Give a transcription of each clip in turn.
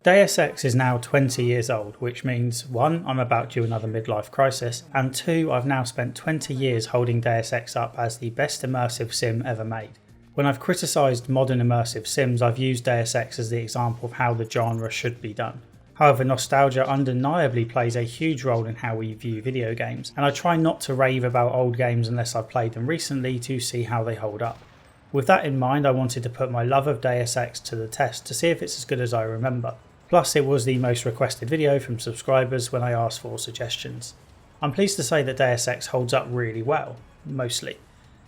Deus Ex is now 20 years old, which means 1. I'm about due another midlife crisis, and 2. I've now spent 20 years holding Deus Ex up as the best immersive sim ever made. When I've criticised modern immersive sims, I've used Deus Ex as the example of how the genre should be done. However, nostalgia undeniably plays a huge role in how we view video games, and I try not to rave about old games unless I've played them recently to see how they hold up. With that in mind, I wanted to put my love of Deus Ex to the test to see if it's as good as I remember. Plus, it was the most requested video from subscribers when I asked for suggestions. I'm pleased to say that Deus Ex holds up really well, mostly.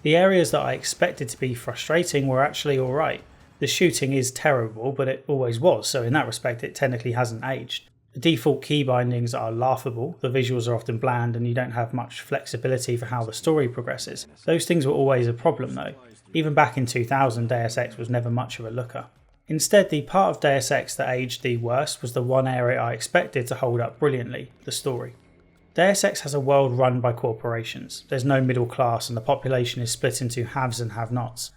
The areas that I expected to be frustrating were actually alright. The shooting is terrible, but it always was, so in that respect it technically hasn't aged. The default key bindings are laughable, the visuals are often bland, and you don't have much flexibility for how the story progresses. Those things were always a problem though. Even back in 2000, Deus Ex was never much of a looker. Instead, the part of Deus Ex that aged the worst was the one area I expected to hold up brilliantly, the story. Deus Ex has a world run by corporations. There's no middle class and the population is split into haves and have-nots.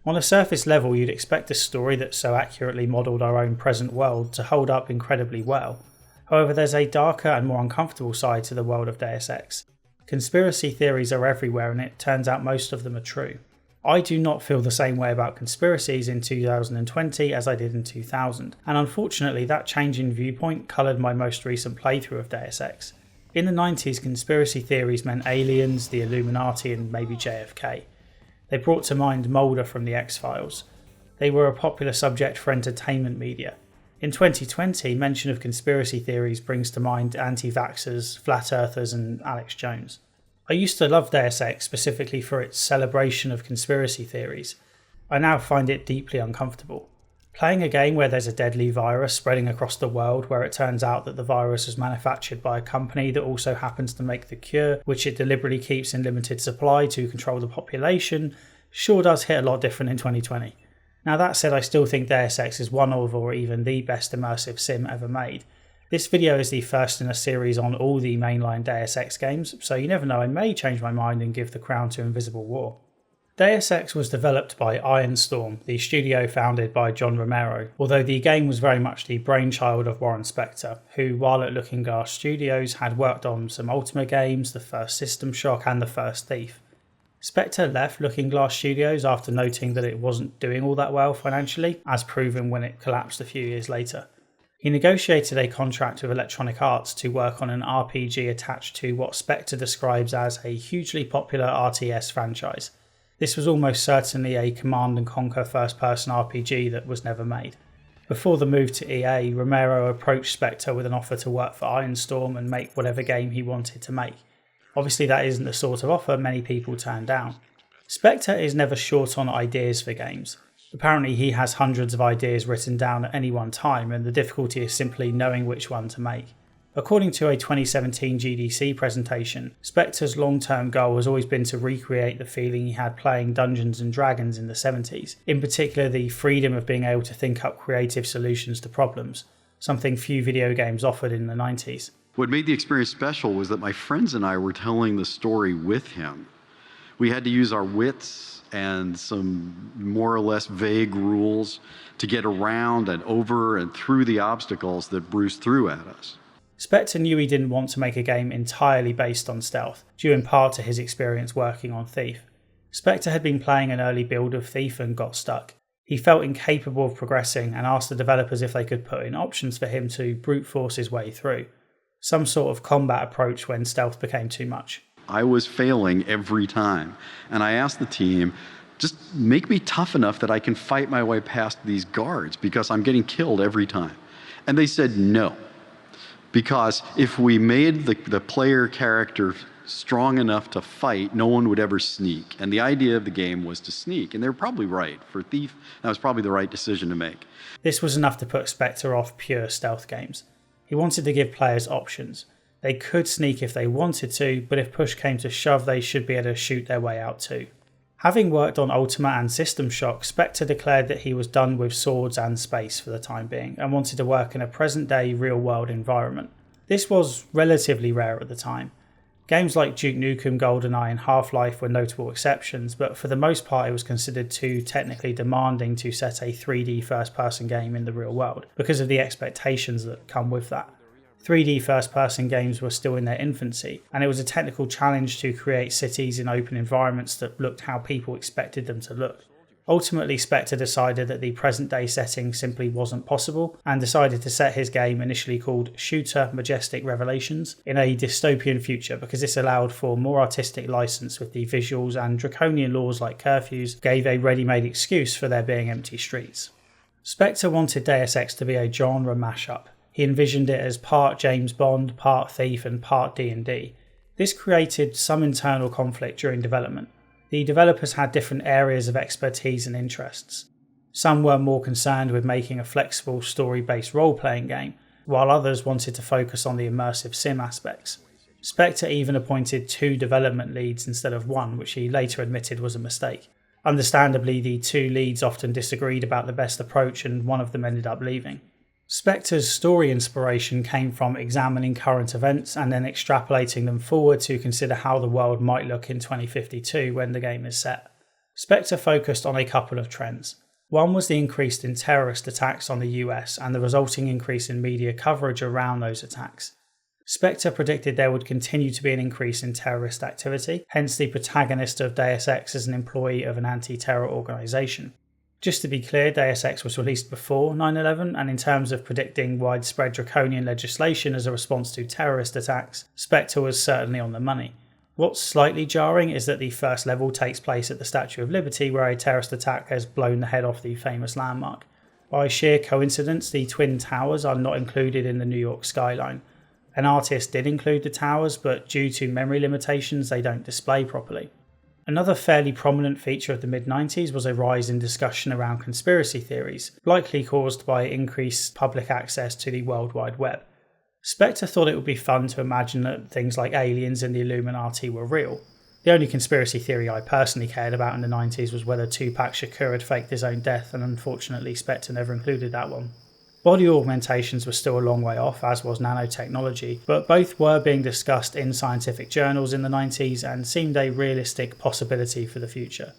On a surface level, you'd expect a story that so accurately modelled our own present world to hold up incredibly well. However, there's a darker and more uncomfortable side to the world of Deus Ex. Conspiracy theories are everywhere and it turns out most of them are true. I do not feel the same way about conspiracies in 2020 as I did in 2000, and unfortunately that change in viewpoint coloured my most recent playthrough of Deus Ex. In the 90s, conspiracy theories meant aliens, the Illuminati and maybe JFK. They brought to mind Mulder from the X-Files. They were a popular subject for entertainment media. In 2020, mention of conspiracy theories brings to mind anti-vaxxers, flat earthers and Alex Jones. I used to love Deus Ex specifically for its celebration of conspiracy theories. I now find it deeply uncomfortable. Playing a game where there's a deadly virus spreading across the world, where it turns out that the virus was manufactured by a company that also happens to make the cure, which it deliberately keeps in limited supply to control the population, sure does hit a lot different in 2020. Now that said, I still think Deus Ex is one of, or even the best immersive sim ever made. This video is the first in a series on all the mainline Deus Ex games, so you never know, I may change my mind and give the crown to Invisible War. Deus Ex was developed by Ironstorm, the studio founded by John Romero, although the game was very much the brainchild of Warren Spector, who while at Looking Glass Studios had worked on some Ultima games, the first System Shock and the first Thief. Spector left Looking Glass Studios after noting that it wasn't doing all that well financially, as proven when it collapsed a few years later. He negotiated a contract with Electronic Arts to work on an RPG attached to what Spector describes as a hugely popular RTS franchise. This was almost certainly a Command & Conquer first-person RPG that was never made. Before the move to EA, Romero approached Spector with an offer to work for Ironstorm and make whatever game he wanted to make. Obviously that isn't the sort of offer many people turn down. Spector is never short on ideas for games. Apparently he has hundreds of ideas written down at any one time, and the difficulty is simply knowing which one to make. According to a 2017 GDC presentation, Spector's long-term goal has always been to recreate the feeling he had playing Dungeons & Dragons in the 70s, in particular the freedom of being able to think up creative solutions to problems, something few video games offered in the 90s. What made the experience special was that my friends and I were telling the story with him. We had to use our wits and some more or less vague rules to get around and over and through the obstacles that Bruce threw at us. Spector knew he didn't want to make a game entirely based on stealth, due in part to his experience working on Thief. Spector had been playing an early build of Thief and got stuck. He felt incapable of progressing and asked the developers if they could put in options for him to brute force his way through. Some sort of combat approach when stealth became too much. I was failing every time, and I asked the team, just make me tough enough that I can fight my way past these guards because I'm getting killed every time. And they said no. Because if we made the player character strong enough to fight, no one would ever sneak. And the idea of the game was to sneak. And they're probably right. For Thief, that was probably the right decision to make. This was enough to put Spector off pure stealth games. He wanted to give players options. They could sneak if they wanted to, but if push came to shove, they should be able to shoot their way out too. Having worked on Ultima and System Shock, Spector declared that he was done with swords and space for the time being, and wanted to work in a present-day real-world environment. This was relatively rare at the time. Games like Duke Nukem, GoldenEye and Half-Life were notable exceptions, but for the most part it was considered too technically demanding to set a 3D first-person game in the real world, because of the expectations that come with that. 3D first-person games were still in their infancy, and it was a technical challenge to create cities in open environments that looked how people expected them to look. Ultimately, Spectre decided that the present-day setting simply wasn't possible, and decided to set his game, initially called Shooter Majestic Revelations, in a dystopian future because this allowed for more artistic license with the visuals, and draconian laws like curfews gave a ready-made excuse for there being empty streets. Spectre wanted Deus Ex to be a genre mashup. He envisioned it as part James Bond, part Thief and part D&D. This created some internal conflict during development. The developers had different areas of expertise and interests. Some were more concerned with making a flexible story-based role-playing game, while others wanted to focus on the immersive sim aspects. Spectre even appointed 2 development leads instead of 1, which he later admitted was a mistake. Understandably, the 2 leads often disagreed about the best approach and one of them ended up leaving. Spectre's story inspiration came from examining current events and then extrapolating them forward to consider how the world might look in 2052 when the game is set. Spectre focused on a couple of trends. One was the increase in terrorist attacks on the US and the resulting increase in media coverage around those attacks. Spectre predicted there would continue to be an increase in terrorist activity, hence the protagonist of Deus Ex as an employee of an anti-terror organisation. Just to be clear, Deus Ex was released before 9/11, and in terms of predicting widespread draconian legislation as a response to terrorist attacks, Spectre was certainly on the money. What's slightly jarring is that the first level takes place at the Statue of Liberty, where a terrorist attack has blown the head off the famous landmark. By sheer coincidence, the Twin Towers are not included in the New York skyline. An artist did include the towers, but due to memory limitations they don't display properly. Another fairly prominent feature of the mid-90s was a rise in discussion around conspiracy theories, likely caused by increased public access to the World Wide Web. Spectre thought it would be fun to imagine that things like aliens and the Illuminati were real. The only conspiracy theory I personally cared about in the 90s was whether Tupac Shakur had faked his own death, and unfortunately Spectre never included that one. Body augmentations were still a long way off, as was nanotechnology, but both were being discussed in scientific journals in the 90s and seemed a realistic possibility for the future.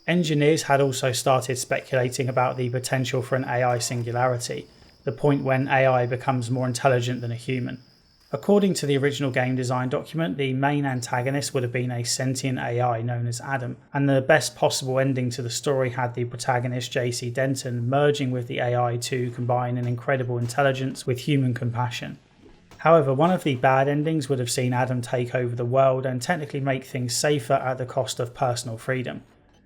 Engineers had also started speculating about the potential for an AI singularity, the point when AI becomes more intelligent than a human. According to the original game design document, the main antagonist would have been a sentient AI known as Adam, and the best possible ending to the story had the protagonist JC Denton merging with the AI to combine an incredible intelligence with human compassion. However, one of the bad endings would have seen Adam take over the world and technically make things safer at the cost of personal freedom.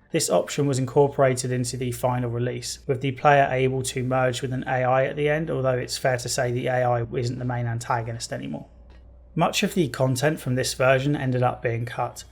This option was incorporated into the final release, with the player able to merge with an AI at the end, although it's fair to say the AI isn't the main antagonist anymore. Much of the content from this version ended up being cut.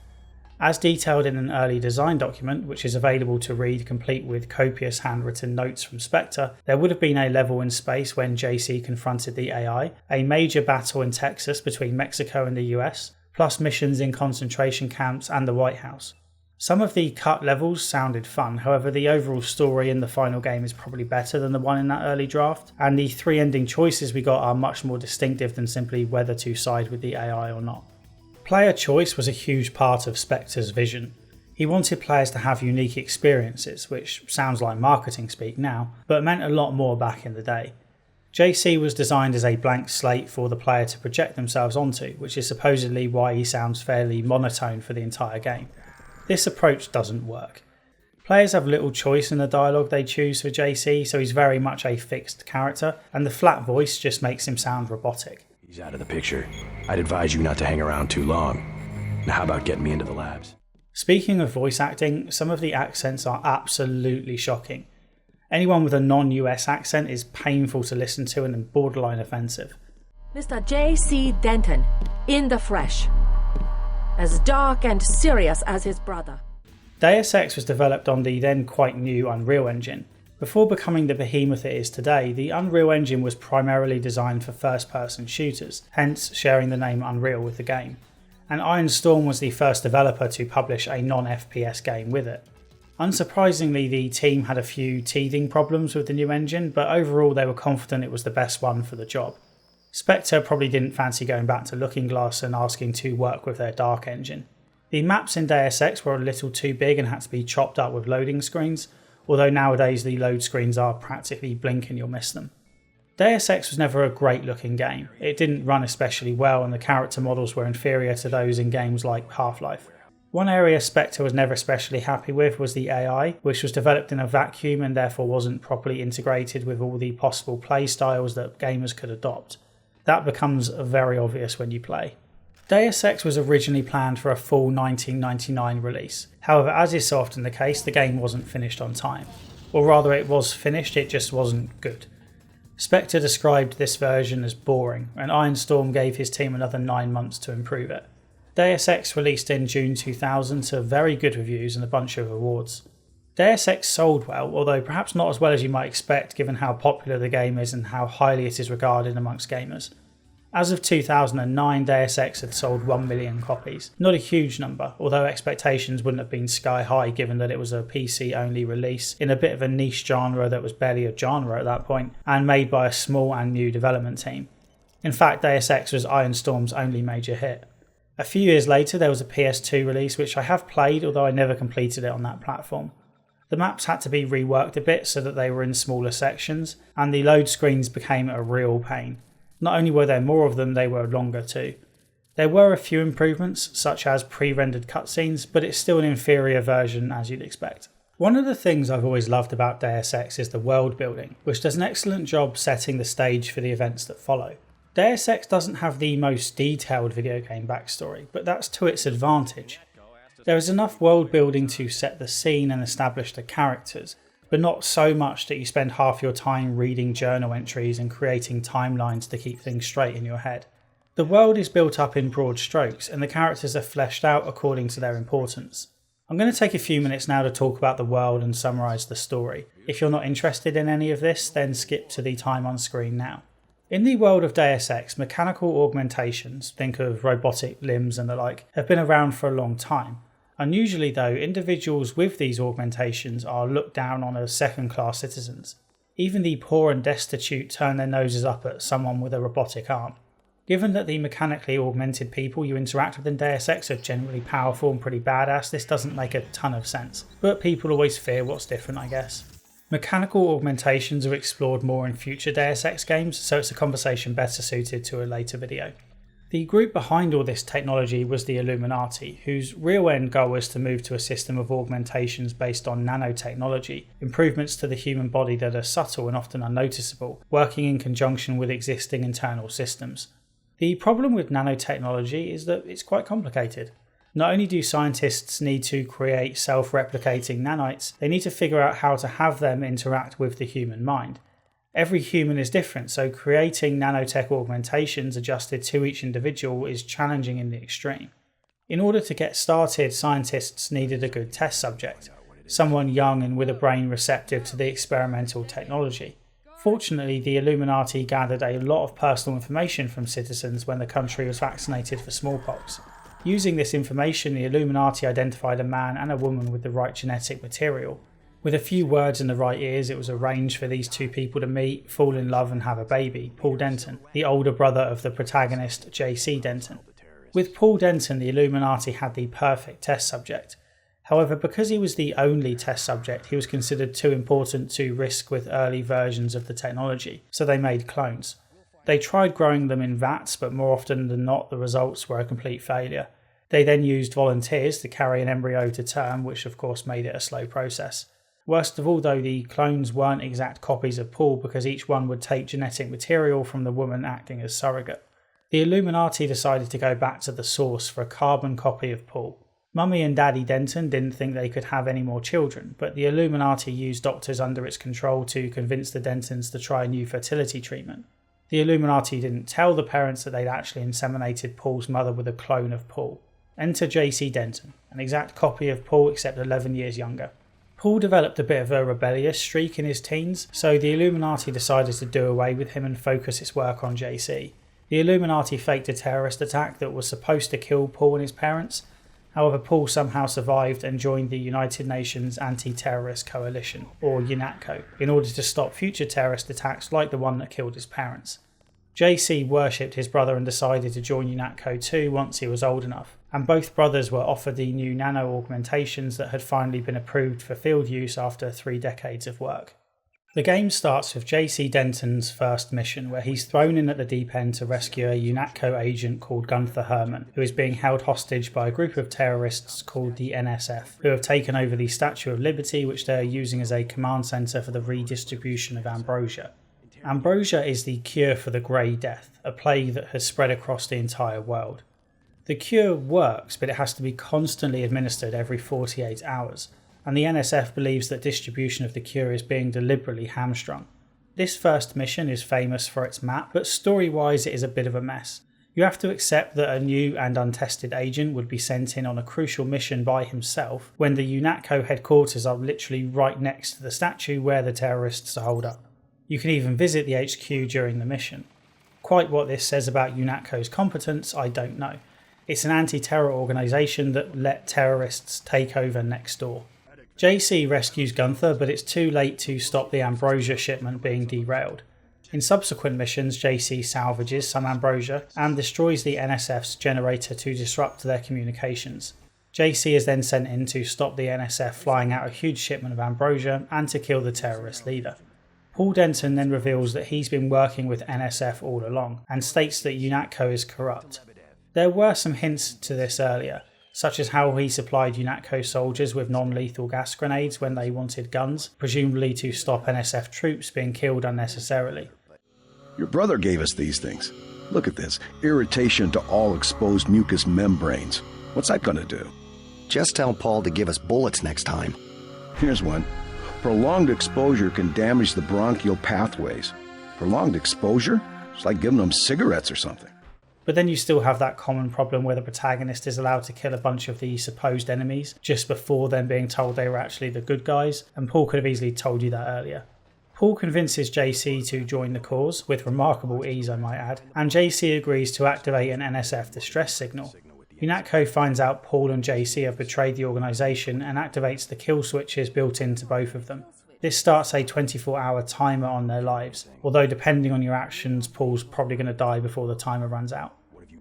As detailed in an early design document, which is available to read complete with copious handwritten notes from Spectre, there would have been a level in space when JC confronted the AI, a major battle in Texas between Mexico and the US, plus missions in concentration camps and the White House. Some of the cut levels sounded fun, however the overall story in the final game is probably better than the one in that early draft, and the 3 ending choices we got are much more distinctive than simply whether to side with the AI or not. Player choice was a huge part of Spectre's vision. He wanted players to have unique experiences, which sounds like marketing speak now, but meant a lot more back in the day. JC was designed as a blank slate for the player to project themselves onto, which is supposedly why he sounds fairly monotone for the entire game. This approach doesn't work. Players have little choice in the dialogue they choose for JC, so he's very much a fixed character, and the flat voice just makes him sound robotic. He's out of the picture. I'd advise you not to hang around too long. Now how about getting me into the labs? Speaking of voice acting, some of the accents are absolutely shocking. Anyone with a non-US accent is painful to listen to and borderline offensive. Mr. J.C. Denton, in the flesh. As dark and serious as his brother. Deus Ex was developed on the then quite new Unreal Engine. Before becoming the behemoth it is today, the Unreal Engine was primarily designed for first-person shooters, hence sharing the name Unreal with the game. And Iron Storm was the first developer to publish a non-FPS game with it. Unsurprisingly, the team had a few teething problems with the new engine, but overall they were confident it was the best one for the job. Spectre probably didn't fancy going back to Looking Glass and asking to work with their Dark engine. The maps in Deus Ex were a little too big and had to be chopped up with loading screens, although nowadays the load screens are practically blink and you'll miss them. Deus Ex was never a great looking game. It didn't run especially well and the character models were inferior to those in games like Half-Life. One area Spectre was never especially happy with was the AI, which was developed in a vacuum and therefore wasn't properly integrated with all the possible play styles that gamers could adopt. That becomes very obvious when you play. Deus Ex was originally planned for a full 1999 release. However, as is so often the case, the game wasn't finished on time. Or rather, it was finished, it just wasn't good. Spectre described this version as boring, and Ironstorm gave his team another 9 months to improve it. Deus Ex released in June 2000 to very good reviews and a bunch of awards. Deus Ex sold well, although perhaps not as well as you might expect given how popular the game is and how highly it is regarded amongst gamers. As of 2009, Deus Ex had sold 1 million copies. Not a huge number, although expectations wouldn't have been sky high given that it was a PC-only release in a bit of a niche genre that was barely a genre at that point, and made by a small and new development team. In fact, Deus Ex was Ironstorm's only major hit. A few years later, there was a PS2 release which I have played, although I never completed it on that platform. The maps had to be reworked a bit so that they were in smaller sections, and the load screens became a real pain. Not only were there more of them, they were longer too. There were a few improvements, such as pre-rendered cutscenes, but it's still an inferior version as you'd expect. One of the things I've always loved about Deus Ex is the world building, which does an excellent job setting the stage for the events that follow. Deus Ex doesn't have the most detailed video game backstory, but that's to its advantage. There is enough world building to set the scene and establish the characters, but not so much that you spend half your time reading journal entries and creating timelines to keep things straight in your head. The world is built up in broad strokes and the characters are fleshed out according to their importance. I'm going to take a few minutes now to talk about the world and summarise the story. If you're not interested in any of this, then skip to the time on screen now. In the world of Deus Ex, mechanical augmentations, think of robotic limbs and the like, have been around for a long time. Unusually though, individuals with these augmentations are looked down on as second-class citizens. Even the poor and destitute turn their noses up at someone with a robotic arm. Given that the mechanically augmented people you interact with in Deus Ex are generally powerful and pretty badass, this doesn't make a ton of sense, but people always fear what's different, I guess. Mechanical augmentations are explored more in future Deus Ex games, so it's a conversation better suited to a later video. The group behind all this technology was the Illuminati, whose real end goal was to move to a system of augmentations based on nanotechnology, improvements to the human body that are subtle and often unnoticeable, working in conjunction with existing internal systems. The problem with nanotechnology is that it's quite complicated. Not only do scientists need to create self-replicating nanites, they need to figure out how to have them interact with the human mind. Every human is different, so creating nanotech augmentations adjusted to each individual is challenging in the extreme. In order to get started, scientists needed a good test subject, someone young and with a brain receptive to the experimental technology. Fortunately, the Illuminati gathered a lot of personal information from citizens when the country was vaccinated for smallpox. Using this information, the Illuminati identified a man and a woman with the right genetic material. With a few words in the right ears, it was arranged for these two people to meet, fall in love and have a baby, Paul Denton, the older brother of the protagonist, J.C. Denton. With Paul Denton, the Illuminati had the perfect test subject. However, because he was the only test subject, he was considered too important to risk with early versions of the technology, so they made clones. They tried growing them in vats, but more often than not, the results were a complete failure. They then used volunteers to carry an embryo to term, which of course made it a slow process. Worst of all though, the clones weren't exact copies of Paul because each one would take genetic material from the woman acting as surrogate. The Illuminati decided to go back to the source for a carbon copy of Paul. Mummy and Daddy Denton didn't think they could have any more children, but the Illuminati used doctors under its control to convince the Dentons to try a new fertility treatment. The Illuminati didn't tell the parents that they'd actually inseminated Paul's mother with a clone of Paul. Enter J.C. Denton, an exact copy of Paul except 11 years younger. Paul developed a bit of a rebellious streak in his teens, so the Illuminati decided to do away with him and focus its work on JC. The Illuminati faked a terrorist attack that was supposed to kill Paul and his parents. However, Paul somehow survived and joined the United Nations Anti-Terrorist Coalition, or UNATCO, in order to stop future terrorist attacks like the one that killed his parents. JC worshipped his brother and decided to join UNATCO too once he was old enough, and both brothers were offered the new nano augmentations that had finally been approved for field use after 3 decades of work. The game starts with JC Denton's first mission, where he's thrown in at the deep end to rescue a UNATCO agent called Gunther Herman, who is being held hostage by a group of terrorists called the NSF, who have taken over the Statue of Liberty, which they are using as a command centre for the redistribution of ambrosia. Ambrosia is the cure for the Grey Death, a plague that has spread across the entire world. The cure works, but it has to be constantly administered every 48 hours. And the NSF believes that distribution of the cure is being deliberately hamstrung. This first mission is famous for its map, but story-wise it is a bit of a mess. You have to accept that a new and untested agent would be sent in on a crucial mission by himself when the UNATCO headquarters are literally right next to the statue where the terrorists are holed up. You can even visit the HQ during the mission. Quite what this says about UNATCO's competence, I don't know. It's an anti-terror organisation that let terrorists take over next door. JC rescues Gunther, but it's too late to stop the ambrosia shipment being derailed. In subsequent missions, JC salvages some ambrosia and destroys the NSF's generator to disrupt their communications. JC is then sent in to stop the NSF flying out a huge shipment of ambrosia and to kill the terrorist leader. Paul Denton then reveals that he's been working with NSF all along and states that UNATCO is corrupt. There were some hints to this earlier, such as how he supplied UNATCO soldiers with non-lethal gas grenades when they wanted guns, presumably to stop NSF troops being killed unnecessarily. Your brother gave us these things. Look at this. Irritation to all exposed mucous membranes. What's that gonna do? Just tell Paul to give us bullets next time. Here's one. Prolonged exposure can damage the bronchial pathways. Prolonged exposure? It's like giving them cigarettes or something. But then you still have that common problem where the protagonist is allowed to kill a bunch of the supposed enemies just before them being told they were actually the good guys, and Paul could have easily told you that earlier. Paul convinces JC to join the cause, with remarkable ease I might add, and JC agrees to activate an NSF distress signal. UNATCO finds out Paul and JC have betrayed the organisation and activates the kill switches built into both of them. This starts a 24-hour timer on their lives, although depending on your actions, Paul's probably going to die before the timer runs out.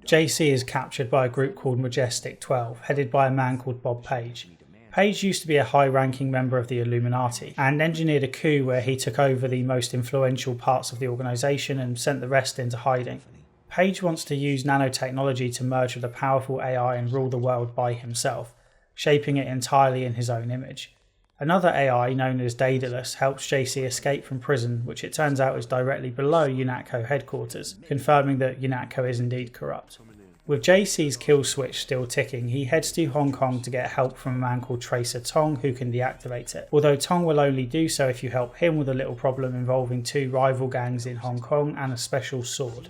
JC is captured by a group called Majestic 12, headed by a man called Bob Page. Page used to be a high-ranking member of the Illuminati, and engineered a coup where he took over the most influential parts of the organisation and sent the rest into hiding. Page wants to use nanotechnology to merge with a powerful AI and rule the world by himself, shaping it entirely in his own image. Another AI, known as Daedalus, helps JC escape from prison, which it turns out is directly below UNATCO headquarters, confirming that UNATCO is indeed corrupt. With JC's kill switch still ticking, he heads to Hong Kong to get help from a man called Tracer Tong who can deactivate it, although Tong will only do so if you help him with a little problem involving 2 rival gangs in Hong Kong and a special sword.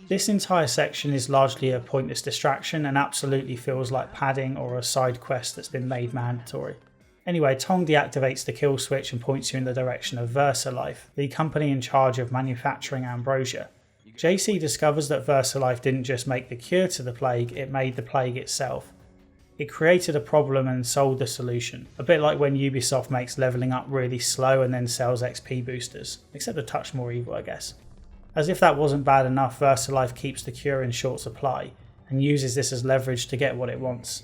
This entire section is largely a pointless distraction and absolutely feels like padding or a side quest that's been made mandatory. Anyway, Tong deactivates the kill switch and points you in the direction of VersaLife, the company in charge of manufacturing ambrosia. JC discovers that VersaLife didn't just make the cure to the plague, it made the plague itself. It created a problem and sold the solution, a bit like when Ubisoft makes leveling up really slow and then sells XP boosters, except a touch more evil I guess. As if that wasn't bad enough, VersaLife keeps the cure in short supply, and uses this as leverage to get what it wants.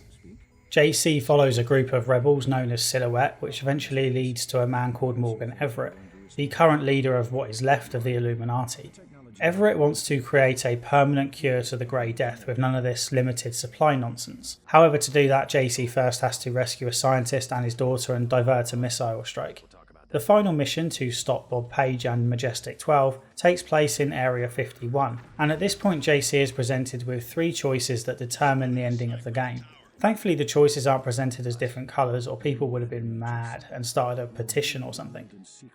JC follows a group of rebels known as Silhouette, which eventually leads to a man called Morgan Everett, the current leader of what is left of the Illuminati. Everett wants to create a permanent cure to the Grey Death with none of this limited supply nonsense. However, to do that, JC first has to rescue a scientist and his daughter and divert a missile strike. The final mission to stop Bob Page and Majestic 12 takes place in Area 51, and at this point JC is presented with 3 choices that determine the ending of the game. Thankfully the choices aren't presented as different colours or people would have been mad and started a petition or something.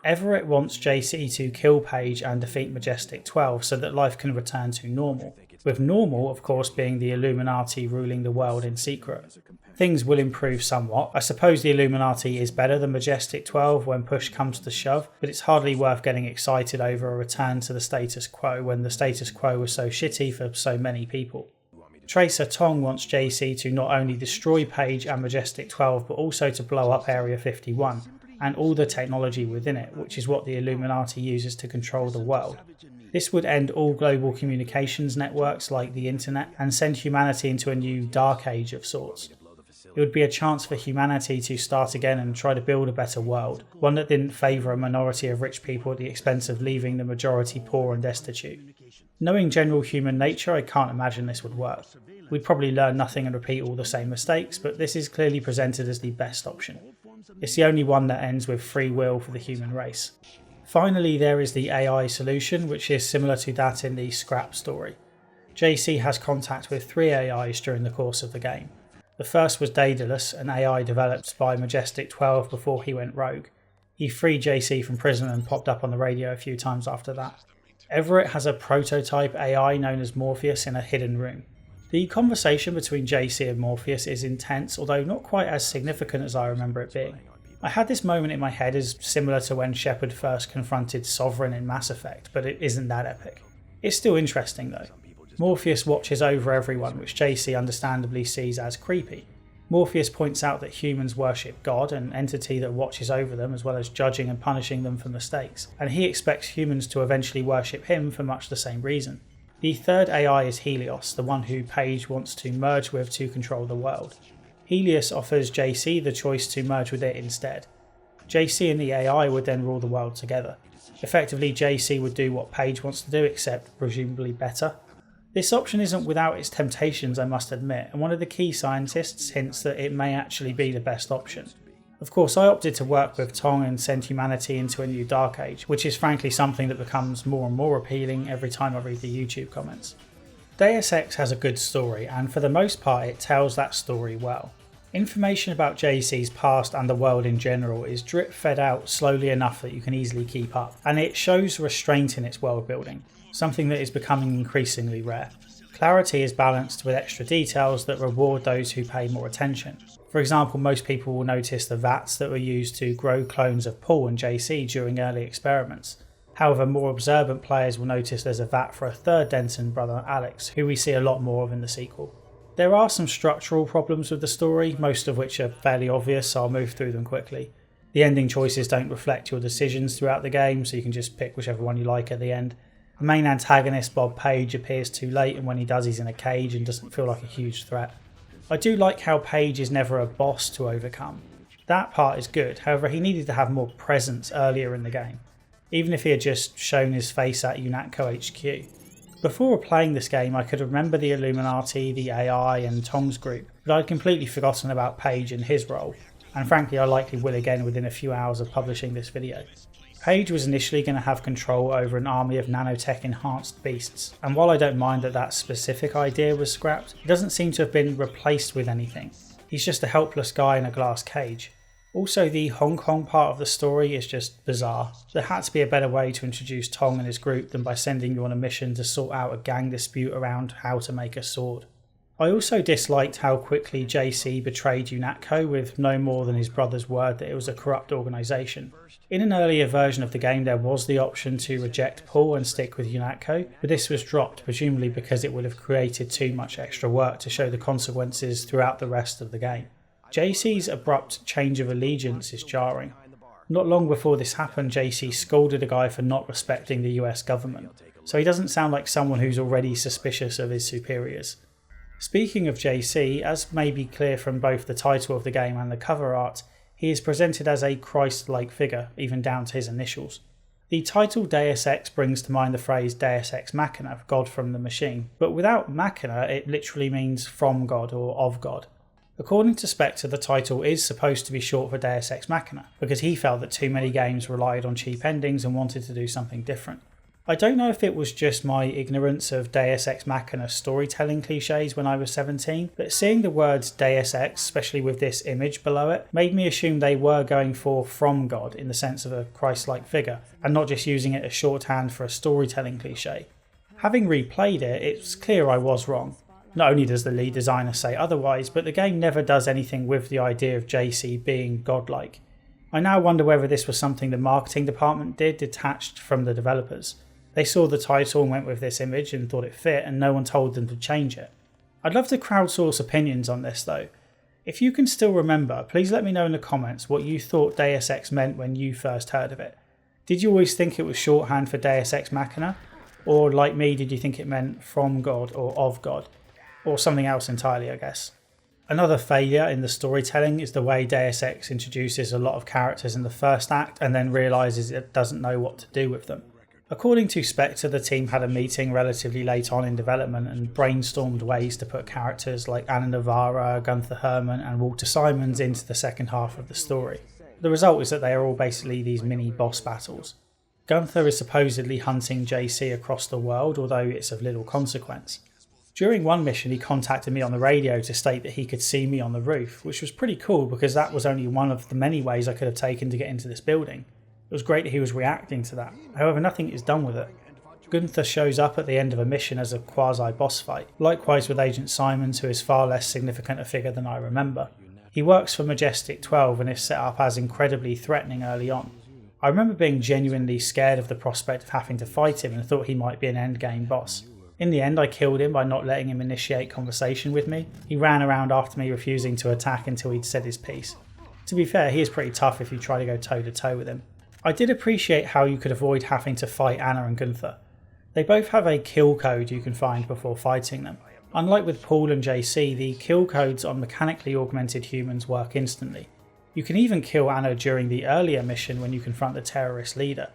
Everett wants JC to kill Page and defeat Majestic 12 so that life can return to normal, with normal of course being the Illuminati ruling the world in secret. Things will improve somewhat. I suppose the Illuminati is better than Majestic 12 when push comes to shove, but it's hardly worth getting excited over a return to the status quo when the status quo was so shitty for so many people. Tracer Tong wants JC to not only destroy Page and Majestic 12 but also to blow up Area 51 and all the technology within it, which is what the Illuminati uses to control the world. This would end all global communications networks like the internet and send humanity into a new dark age of sorts. It would be a chance for humanity to start again and try to build a better world, one that didn't favour a minority of rich people at the expense of leaving the majority poor and destitute. Knowing general human nature, I can't imagine this would work. We'd probably learn nothing and repeat all the same mistakes, but this is clearly presented as the best option. It's the only one that ends with free will for the human race. Finally, there is the AI solution, which is similar to that in the Scrap story. JC has contact with 3 AIs during the course of the game. The first was Daedalus, an AI developed by Majestic 12 before he went rogue. He freed JC from prison and popped up on the radio a few times after that. Everett has a prototype AI known as Morpheus in a hidden room. The conversation between JC and Morpheus is intense, although not quite as significant as I remember it being. I had this moment in my head as similar to when Shepard first confronted Sovereign in Mass Effect, but it isn't that epic. It's still interesting though. Morpheus watches over everyone, which JC understandably sees as creepy. Morpheus points out that humans worship God, an entity that watches over them as well as judging and punishing them for mistakes, and he expects humans to eventually worship him for much the same reason. The third AI is Helios, the one who Paige wants to merge with to control the world. Helios offers JC the choice to merge with it instead. JC and the AI would then rule the world together. Effectively, JC would do what Paige wants to do, except presumably better. This option isn't without its temptations, I must admit, and one of the key scientists hints that it may actually be the best option. Of course, I opted to work with Tong and send humanity into a new dark age, which is frankly something that becomes more and more appealing every time I read the YouTube comments. Deus Ex has a good story, and for the most part it tells that story well. Information about JC's past and the world in general is drip fed out slowly enough that you can easily keep up, and it shows restraint in its world building, something that is becoming increasingly rare. Clarity is balanced with extra details that reward those who pay more attention. For example, most people will notice the vats that were used to grow clones of Paul and JC during early experiments. However, more observant players will notice there's a vat for a third Denton brother, Alex, who we see a lot more of in the sequel. There are some structural problems with the story, most of which are fairly obvious, so I'll move through them quickly. The ending choices don't reflect your decisions throughout the game, so you can just pick whichever one you like at the end. The main antagonist, Bob Page, appears too late, and when he does he's in a cage and doesn't feel like a huge threat. I do like how Page is never a boss to overcome. That part is good, however he needed to have more presence earlier in the game, even if he had just shown his face at UNATCO HQ. Before playing this game I could remember the Illuminati, the AI and Tom's group, but I'd completely forgotten about Page and his role, and frankly I likely will again within a few hours of publishing this video. Page was initially going to have control over an army of nanotech enhanced beasts, and while I don't mind that that specific idea was scrapped, it doesn't seem to have been replaced with anything. He's just a helpless guy in a glass cage. Also, the Hong Kong part of the story is just bizarre. There had to be a better way to introduce Tong and his group than by sending you on a mission to sort out a gang dispute around how to make a sword. I also disliked how quickly JC betrayed UNATCO with no more than his brother's word that it was a corrupt organisation. In an earlier version of the game there was the option to reject Paul and stick with UNATCO, but this was dropped presumably because it would have created too much extra work to show the consequences throughout the rest of the game. JC's abrupt change of allegiance is jarring. Not long before this happened, JC scolded a guy for not respecting the US government, so he doesn't sound like someone who's already suspicious of his superiors. Speaking of JC, as may be clear from both the title of the game and the cover art, he is presented as a Christ-like figure, even down to his initials. The title Deus Ex brings to mind the phrase Deus Ex Machina, God from the machine, but without Machina it literally means from God or of God. According to Spectre, the title is supposed to be short for Deus Ex Machina, because he felt that too many games relied on cheap endings and wanted to do something different. I don't know if it was just my ignorance of Deus Ex Machina storytelling cliches when I was 17, but seeing the words Deus Ex, especially with this image below it, made me assume they were going for from God in the sense of a Christ-like figure, and not just using it as shorthand for a storytelling cliche. Having replayed it, it's clear I was wrong. Not only does the lead designer say otherwise, but the game never does anything with the idea of JC being godlike. I now wonder whether this was something the marketing department did detached from the developers. They saw the title and went with this image and thought it fit, and no one told them to change it. I'd love to crowdsource opinions on this though. If you can still remember, please let me know in the comments what you thought Deus Ex meant when you first heard of it. Did you always think it was shorthand for Deus Ex Machina? Or like me, did you think it meant from God or of God? Or something else entirely, I guess. Another failure in the storytelling is the way Deus Ex introduces a lot of characters in the first act and then realises it doesn't know what to do with them. According to Spectre, the team had a meeting relatively late on in development and brainstormed ways to put characters like Anna Navarra, Gunther Herman and Walter Simons into the second half of the story. The result is that they are all basically these mini boss battles. Gunther is supposedly hunting JC across the world, although it's of little consequence. During one mission he contacted me on the radio to state that he could see me on the roof, which was pretty cool because that was only one of the many ways I could have taken to get into this building. It was great that he was reacting to that, however nothing is done with it. Gunther shows up at the end of a mission as a quasi-boss fight, likewise with Agent Simons, who is far less significant a figure than I remember. He works for Majestic 12 and is set up as incredibly threatening early on. I remember being genuinely scared of the prospect of having to fight him and thought he might be an endgame boss. In the end I killed him by not letting him initiate conversation with me. He ran around after me refusing to attack until he'd said his piece. To be fair, he is pretty tough if you try to go toe to toe with him. I did appreciate how you could avoid having to fight Anna and Gunther. They both have a kill code you can find before fighting them. Unlike with Paul and JC, the kill codes on mechanically augmented humans work instantly. You can even kill Anna during the earlier mission when you confront the terrorist leader.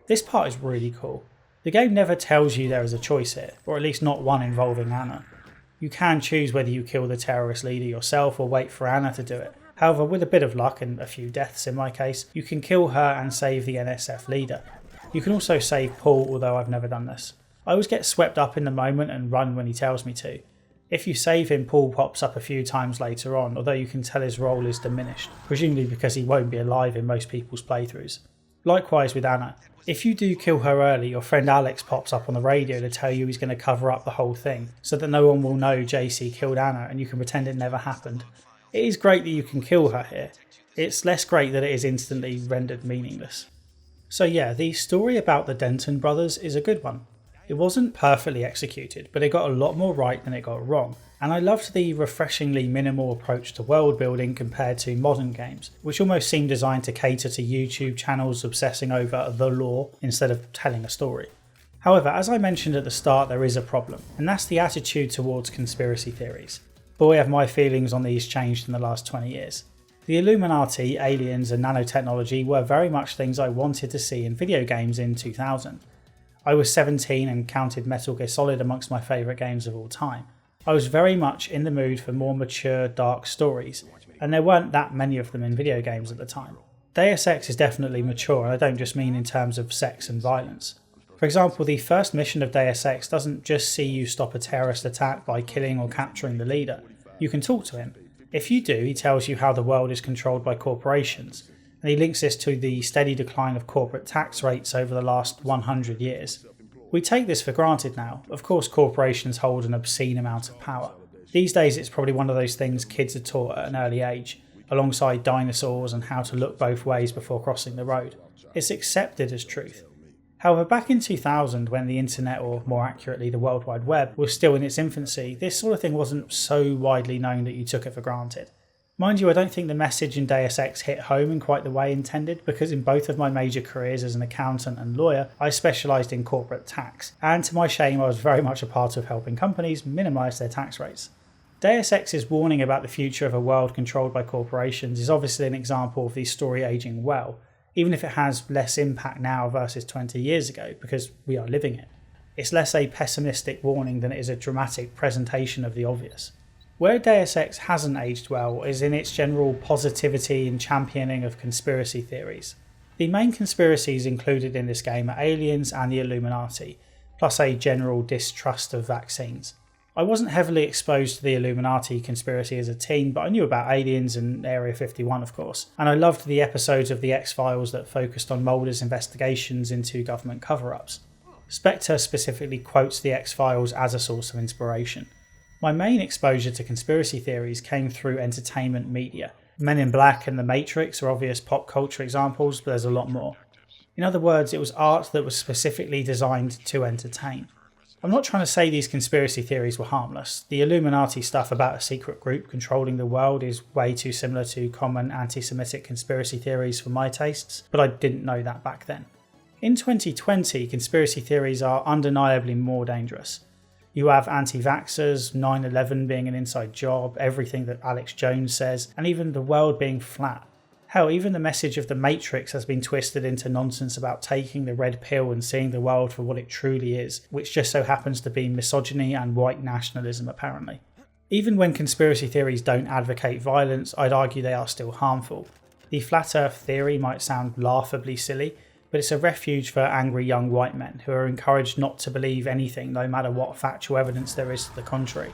This part is really cool. The game never tells you there is a choice here, or at least not one involving Anna. You can choose whether you kill the terrorist leader yourself or wait for Anna to do it. However, with a bit of luck and a few deaths in my case, you can kill her and save the NSF leader. You can also save Paul, although I've never done this. I always get swept up in the moment and run when he tells me to. If you save him, Paul pops up a few times later on, although you can tell his role is diminished, presumably because he won't be alive in most people's playthroughs. Likewise with Anna. If you do kill her early, your friend Alex pops up on the radio to tell you he's going to cover up the whole thing, so that no one will know JC killed Anna and you can pretend it never happened. It is great that you can kill her here. It's less great that it is instantly rendered meaningless. So yeah, the story about the Denton brothers is a good one. It wasn't perfectly executed, but it got a lot more right than it got wrong, and I loved the refreshingly minimal approach to world building compared to modern games, which almost seem designed to cater to YouTube channels obsessing over the lore instead of telling a story. However, as I mentioned at the start, there is a problem, and that's the attitude towards conspiracy theories. Boy, have my feelings on these changed in the last 20 years. The Illuminati, aliens and nanotechnology were very much things I wanted to see in video games in 2000. I was 17 and counted Metal Gear Solid amongst my favourite games of all time. I was very much in the mood for more mature, dark stories, and there weren't that many of them in video games at the time. Deus Ex is definitely mature, and I don't just mean in terms of sex and violence. For example, the first mission of Deus Ex doesn't just see you stop a terrorist attack by killing or capturing the leader. You can talk to him. If you do, he tells you how the world is controlled by corporations, and he links this to the steady decline of corporate tax rates over the last 100 years. We take this for granted now. Of course, corporations hold an obscene amount of power. These days it's probably one of those things kids are taught at an early age, alongside dinosaurs and how to look both ways before crossing the road. It's accepted as truth. However, back in 2000, when the internet, or more accurately the World Wide Web, was still in its infancy, this sort of thing wasn't so widely known that you took it for granted. Mind you, I don't think the message in Deus Ex hit home in quite the way intended, because in both of my major careers as an accountant and lawyer, I specialised in corporate tax, and to my shame I was very much a part of helping companies minimise their tax rates. Deus Ex's warning about the future of a world controlled by corporations is obviously an example of the story ageing well, even if it has less impact now versus 20 years ago, because we are living it. It's less a pessimistic warning than it is a dramatic presentation of the obvious. Where Deus Ex hasn't aged well is in its general positivity and championing of conspiracy theories. The main conspiracies included in this game are aliens and the Illuminati, plus a general distrust of vaccines. I wasn't heavily exposed to the Illuminati conspiracy as a teen, but I knew about aliens and Area 51 of course, and I loved the episodes of the X-Files that focused on Mulder's investigations into government cover-ups. Spectre specifically quotes the X-Files as a source of inspiration. My main exposure to conspiracy theories came through entertainment media. Men in Black and The Matrix are obvious pop culture examples, but there's a lot more. In other words, it was art that was specifically designed to entertain. I'm not trying to say these conspiracy theories were harmless. The Illuminati stuff about a secret group controlling the world is way too similar to common anti-Semitic conspiracy theories for my tastes, but I didn't know that back then. In 2020, conspiracy theories are undeniably more dangerous. You have anti-vaxxers, 9/11 being an inside job, everything that Alex Jones says, and even the world being flat. Hell, even the message of the Matrix has been twisted into nonsense about taking the red pill and seeing the world for what it truly is, which just so happens to be misogyny and white nationalism apparently. Even when conspiracy theories don't advocate violence, I'd argue they are still harmful. The flat earth theory might sound laughably silly, but it's a refuge for angry young white men who are encouraged not to believe anything no matter what factual evidence there is to the contrary.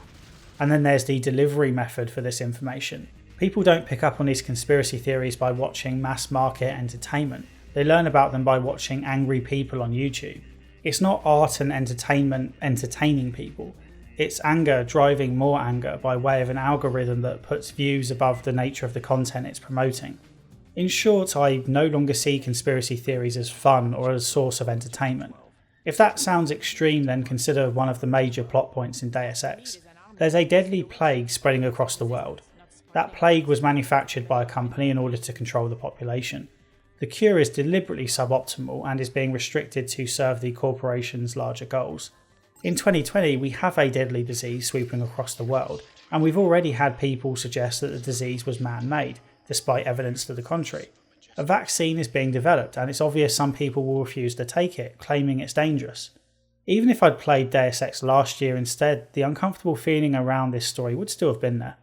And then there's the delivery method for this information. People don't pick up on these conspiracy theories by watching mass market entertainment. They learn about them by watching angry people on YouTube. It's not art and entertainment entertaining people. It's anger driving more anger by way of an algorithm that puts views above the nature of the content it's promoting. In short, I no longer see conspiracy theories as fun or as a source of entertainment. If that sounds extreme, then consider one of the major plot points in Deus Ex. There's a deadly plague spreading across the world. That plague was manufactured by a company in order to control the population. The cure is deliberately suboptimal and is being restricted to serve the corporation's larger goals. In 2020, we have a deadly disease sweeping across the world, and we've already had people suggest that the disease was man-made, despite evidence to the contrary. A vaccine is being developed, and it's obvious some people will refuse to take it, claiming it's dangerous. Even if I'd played Deus Ex last year instead, the uncomfortable feeling around this story would still have been there.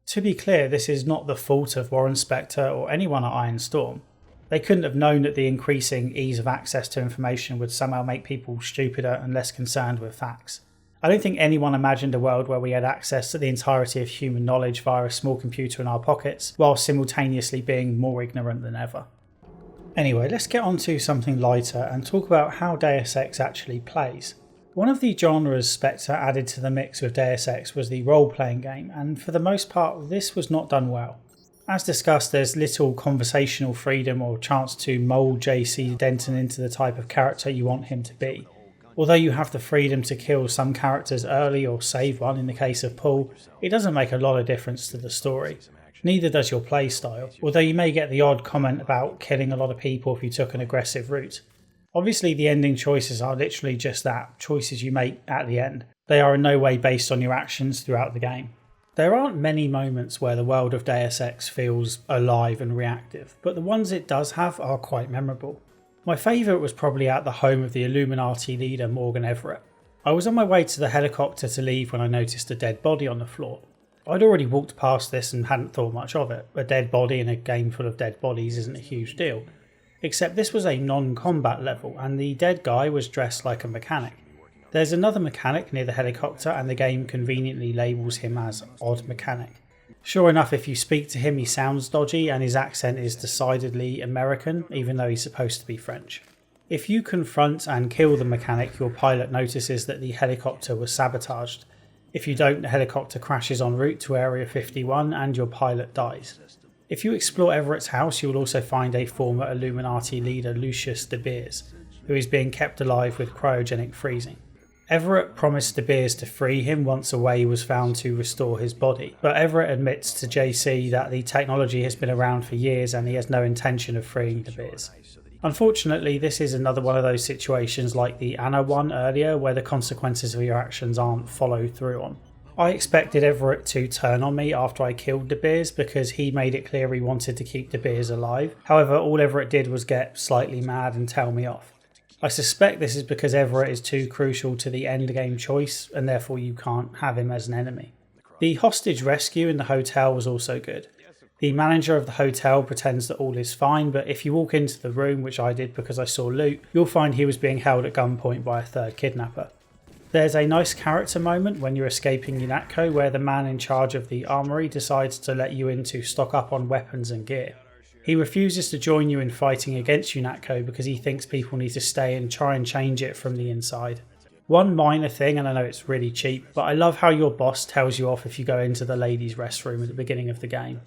To be clear, this is not the fault of Warren Spector or anyone at Iron Storm. They couldn't have known that the increasing ease of access to information would somehow make people stupider and less concerned with facts. I don't think anyone imagined a world where we had access to the entirety of human knowledge via a small computer in our pockets, while simultaneously being more ignorant than ever. Anyway, let's get on to something lighter and talk about how Deus Ex actually plays. One of the genres Spectre added to the mix with Deus Ex was the role-playing game, and for the most part this was not done well. As discussed, there's little conversational freedom or chance to mould JC Denton into the type of character you want him to be. Although you have the freedom to kill some characters early or save one in the case of Paul, it doesn't make a lot of difference to the story. Neither does your playstyle, although you may get the odd comment about killing a lot of people if you took an aggressive route. Obviously the ending choices are literally just that, choices you make at the end. They are in no way based on your actions throughout the game. There aren't many moments where the world of Deus Ex feels alive and reactive, but the ones it does have are quite memorable. My favourite was probably at the home of the Illuminati leader Morgan Everett. I was on my way to the helicopter to leave when I noticed a dead body on the floor. I'd already walked past this and hadn't thought much of it. A dead body in a game full of dead bodies isn't a huge deal. Except this was a non-combat level and the dead guy was dressed like a mechanic. There's another mechanic near the helicopter and the game conveniently labels him as Odd Mechanic. Sure enough, if you speak to him he sounds dodgy and his accent is decidedly American, even though he's supposed to be French. If you confront and kill the mechanic, your pilot notices that the helicopter was sabotaged. If you don't, the helicopter crashes en route to Area 51 and your pilot dies. If you explore Everett's house, you will also find a former Illuminati leader, Lucius De Beers, who is being kept alive with cryogenic freezing. Everett promised De Beers to free him once a way was found to restore his body, but Everett admits to JC that the technology has been around for years and he has no intention of freeing De Beers. Unfortunately, this is another one of those situations like the Anna one earlier, where the consequences of your actions aren't followed through on. I expected Everett to turn on me after I killed De Beers because he made it clear he wanted to keep De Beers alive. However, all Everett did was get slightly mad and tell me off. I suspect this is because Everett is too crucial to the endgame choice and therefore you can't have him as an enemy. The hostage rescue in the hotel was also good. The manager of the hotel pretends that all is fine, but if you walk into the room, which I did because I saw loot, you'll find he was being held at gunpoint by a third kidnapper. There's a nice character moment when you're escaping UNATCO where the man in charge of the armory decides to let you in to stock up on weapons and gear. He refuses to join you in fighting against UNATCO because he thinks people need to stay and try and change it from the inside. One minor thing, and I know it's really cheap, but I love how your boss tells you off if you go into the ladies' restroom at the beginning of the game.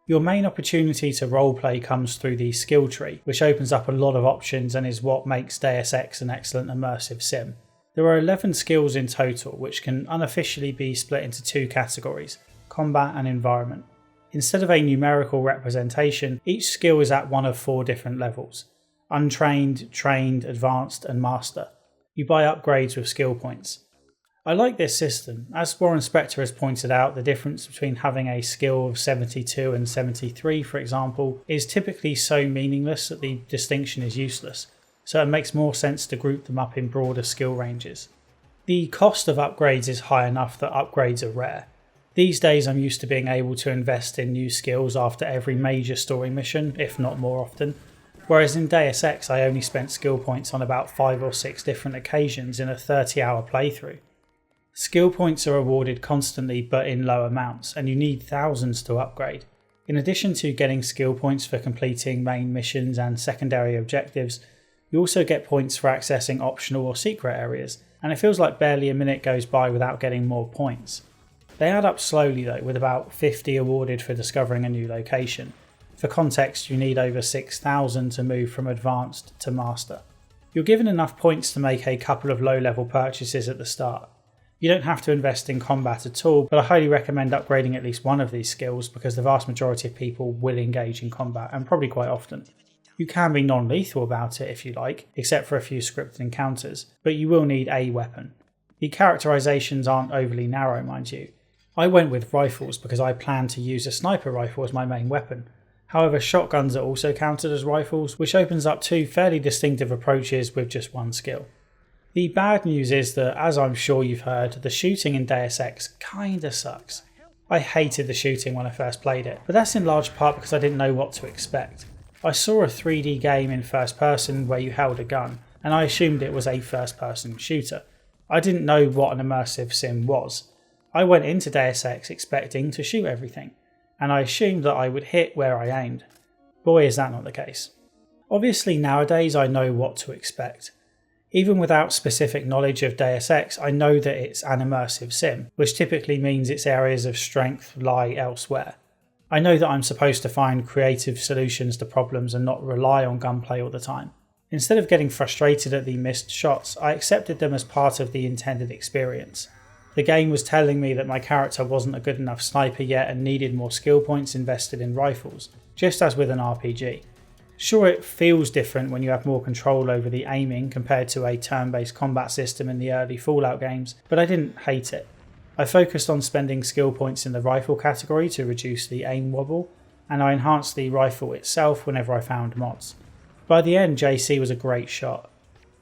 Your main opportunity to roleplay comes through the skill tree, which opens up a lot of options and is what makes Deus Ex an excellent immersive sim. There are 11 skills in total, which can unofficially be split into two categories, combat and environment. Instead of a numerical representation, each skill is at one of 4 different levels. Untrained, Trained, Advanced and Master. You buy upgrades with skill points. I like this system. As Warren Spector has pointed out, the difference between having a skill of 72 and 73, for example, is typically so meaningless that the distinction is useless, so it makes more sense to group them up in broader skill ranges. The cost of upgrades is high enough that upgrades are rare. These days I'm used to being able to invest in new skills after every major story mission, if not more often, whereas in Deus Ex I only spent skill points on about 5 or 6 different occasions in a 30-hour playthrough. Skill points are awarded constantly but in low amounts, and you need thousands to upgrade. In addition to getting skill points for completing main missions and secondary objectives, you also get points for accessing optional or secret areas, and it feels like barely a minute goes by without getting more points. They add up slowly though, with about 50 awarded for discovering a new location. For context, you need over 6,000 to move from Advanced to Master. You're given enough points to make a couple of low-level purchases at the start. You don't have to invest in combat at all, but I highly recommend upgrading at least one of these skills because the vast majority of people will engage in combat, and probably quite often. You can be non-lethal about it if you like, except for a few scripted encounters, but you will need a weapon. The characterizations aren't overly narrow, mind you. I went with rifles because I planned to use a sniper rifle as my main weapon. However, shotguns are also counted as rifles, which opens up two fairly distinctive approaches with just one skill. The bad news is that, as I'm sure you've heard, the shooting in Deus Ex kinda sucks. I hated the shooting when I first played it, but that's in large part because I didn't know what to expect. I saw a 3D game in first person where you held a gun, and I assumed it was a first person shooter. I didn't know what an immersive sim was. I went into Deus Ex expecting to shoot everything, and I assumed that I would hit where I aimed. Boy, is that not the case. Obviously nowadays I know what to expect. Even without specific knowledge of Deus Ex, I know that it's an immersive sim, which typically means its areas of strength lie elsewhere. I know that I'm supposed to find creative solutions to problems and not rely on gunplay all the time. Instead of getting frustrated at the missed shots, I accepted them as part of the intended experience. The game was telling me that my character wasn't a good enough sniper yet and needed more skill points invested in rifles, just as with an RPG. Sure, it feels different when you have more control over the aiming compared to a turn-based combat system in the early Fallout games, but I didn't hate it. I focused on spending skill points in the rifle category to reduce the aim wobble, and I enhanced the rifle itself whenever I found mods. By the end, JC was a great shot.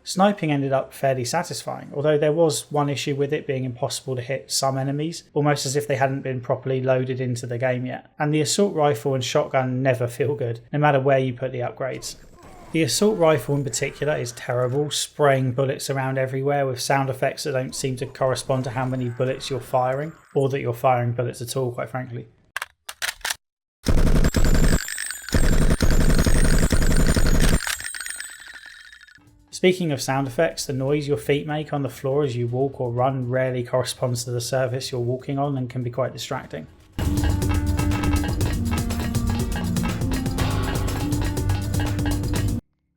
Sniping ended up fairly satisfying, although there was one issue with it being impossible to hit some enemies, almost as if they hadn't been properly loaded into the game yet. And the assault rifle and shotgun never feel good, no matter where you put the upgrades. The assault rifle in particular is terrible, spraying bullets around everywhere with sound effects that don't seem to correspond to how many bullets you're firing, or that you're firing bullets at all, quite frankly. Speaking of sound effects, the noise your feet make on the floor as you walk or run rarely corresponds to the surface you're walking on and can be quite distracting.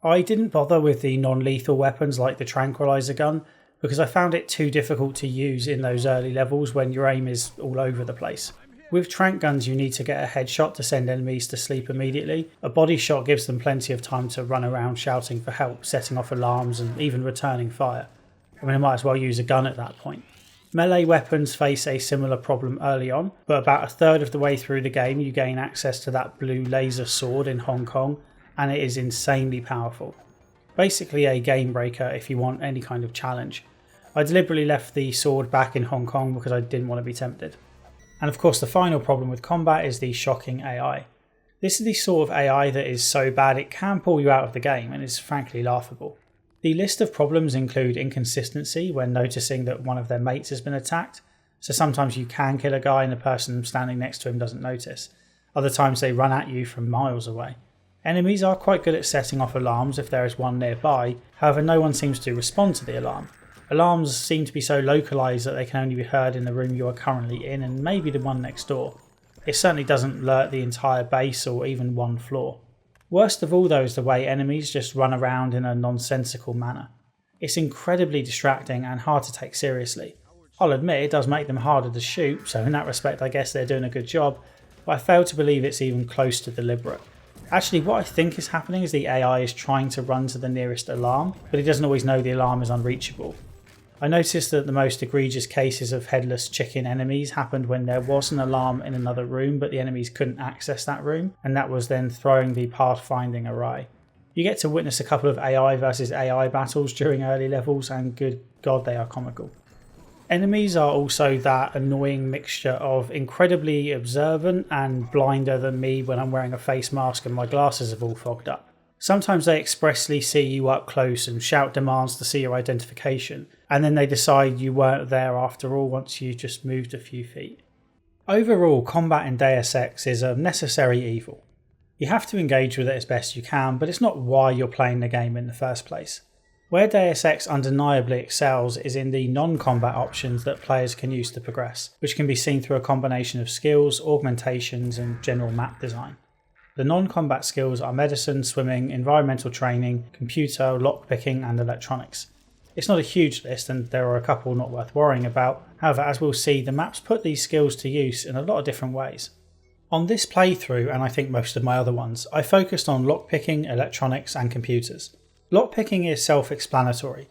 I didn't bother with the non-lethal weapons like the tranquilizer gun because I found it too difficult to use in those early levels when your aim is all over the place. With tranq guns you need to get a headshot to send enemies to sleep immediately. A body shot gives them plenty of time to run around shouting for help, setting off alarms and even returning fire. I mean, I might as well use a gun at that point. Melee weapons face a similar problem early on, but about a third of the way through the game you gain access to that blue laser sword in Hong Kong, and it is insanely powerful. Basically a game breaker if you want any kind of challenge. I deliberately left the sword back in Hong Kong because I didn't want to be tempted. And of course the final problem with combat is the shocking AI. This is the sort of AI that is so bad it can pull you out of the game and is frankly laughable. The list of problems include inconsistency when noticing that one of their mates has been attacked, so sometimes you can kill a guy and the person standing next to him doesn't notice. Other times they run at you from miles away. Enemies are quite good at setting off alarms if there is one nearby, however no one seems to respond to the alarm. Alarms seem to be so localised that they can only be heard in the room you are currently in and maybe the one next door. It certainly doesn't alert the entire base or even one floor. Worst of all though is the way enemies just run around in a nonsensical manner. It's incredibly distracting and hard to take seriously. I'll admit it does make them harder to shoot, so in that respect I guess they're doing a good job, but I fail to believe it's even close to deliberate. Actually, what I think is happening is the AI is trying to run to the nearest alarm, but it doesn't always know the alarm is unreachable. I noticed that the most egregious cases of headless chicken enemies happened when there was an alarm in another room, but the enemies couldn't access that room, and that was then throwing the pathfinding awry. You get to witness a couple of AI versus AI battles during early levels, and good god, they are comical. Enemies are also that annoying mixture of incredibly observant and blinder than me when I'm wearing a face mask and my glasses have all fogged up. Sometimes they expressly see you up close and shout demands to see your identification, and then they decide you weren't there after all once you just moved a few feet. Overall, combat in Deus Ex is a necessary evil. You have to engage with it as best you can, but it's not why you're playing the game in the first place. Where Deus Ex undeniably excels is in the non-combat options that players can use to progress, which can be seen through a combination of skills, augmentations, and general map design. The non-combat skills are medicine, swimming, environmental training, computer, lockpicking, and electronics. It's not a huge list, and there are a couple not worth worrying about. However, as we'll see, the maps put these skills to use in a lot of different ways. On this playthrough, and I think most of my other ones, I focused on lockpicking, electronics, and computers. Lockpicking is self-explanatory.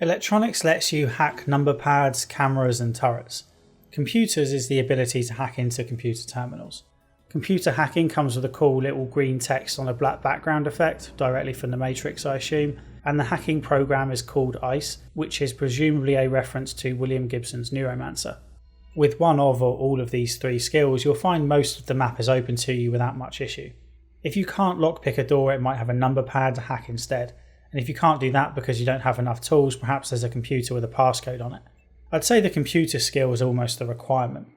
Electronics lets you hack number pads, cameras, and turrets. Computers is the ability to hack into computer terminals. Computer hacking comes with a cool little green text on a black background effect, directly from the Matrix I assume, and the hacking program is called ICE, which is presumably a reference to William Gibson's Neuromancer. With one of or all of these three skills, you'll find most of the map is open to you without much issue. If you can't lockpick a door, it might have a number pad to hack instead, and if you can't do that because you don't have enough tools, perhaps there's a computer with a passcode on it. I'd say the computer skill is almost a requirement.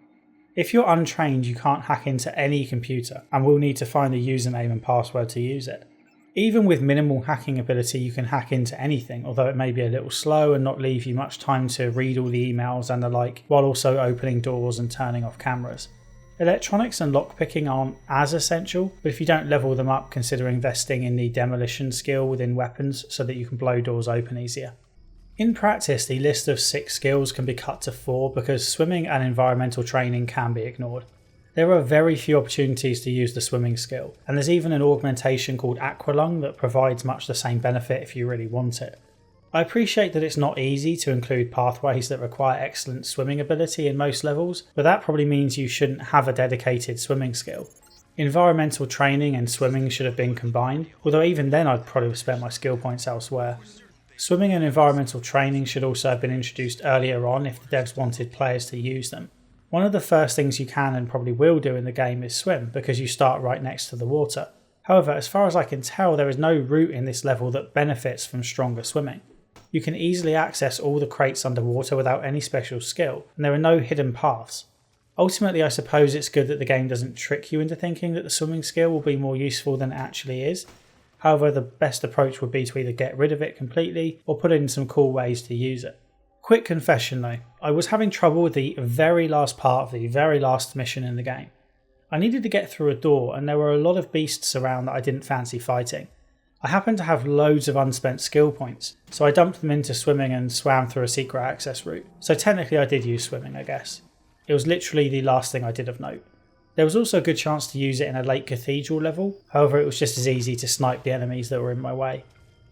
If you're untrained, you can't hack into any computer and will need to find the username and password to use it. Even with minimal hacking ability, you can hack into anything, although it may be a little slow and not leave you much time to read all the emails and the like, while also opening doors and turning off cameras. Electronics and lockpicking aren't as essential, but if you don't level them up, consider investing in the demolition skill within weapons so that you can blow doors open easier. In practice, the list of 6 skills can be cut to 4 because swimming and environmental training can be ignored. There are very few opportunities to use the swimming skill, and there's even an augmentation called Aqualung that provides much the same benefit if you really want it. I appreciate that it's not easy to include pathways that require excellent swimming ability in most levels, but that probably means you shouldn't have a dedicated swimming skill. Environmental training and swimming should have been combined, although even then I'd probably have spent my skill points elsewhere. Swimming and environmental training should also have been introduced earlier on if the devs wanted players to use them. One of the first things you can and probably will do in the game is swim, because you start right next to the water. However, as far as I can tell, there is no route in this level that benefits from stronger swimming. You can easily access all the crates underwater without any special skill, and there are no hidden paths. Ultimately, I suppose it's good that the game doesn't trick you into thinking that the swimming skill will be more useful than it actually is. However, the best approach would be to either get rid of it completely or put in some cool ways to use it. Quick confession though, I was having trouble with the very last part of the very last mission in the game. I needed to get through a door and there were a lot of beasts around that I didn't fancy fighting. I happened to have loads of unspent skill points, so I dumped them into swimming and swam through a secret access route. So technically I did use swimming, I guess. It was literally the last thing I did of note. There was also a good chance to use it in a late cathedral level, however it was just as easy to snipe the enemies that were in my way.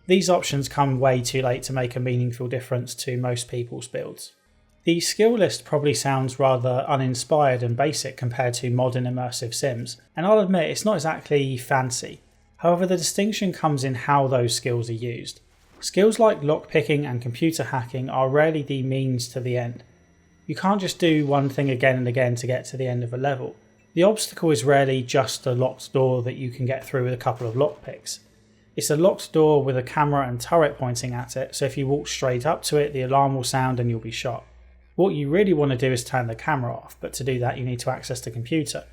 These options come way too late to make a meaningful difference to most people's builds. The skill list probably sounds rather uninspired and basic compared to modern immersive sims, and I'll admit it's not exactly fancy. However, the distinction comes in how those skills are used. Skills like lockpicking and computer hacking are rarely the means to the end. You can't just do one thing again and again to get to the end of a level. The obstacle is rarely just a locked door that you can get through with a couple of lockpicks. It's a locked door with a camera and turret pointing at it, so if you walk straight up to it, the alarm will sound and you'll be shot. What you really want to do is turn the camera off, but to do that you need to access the computer.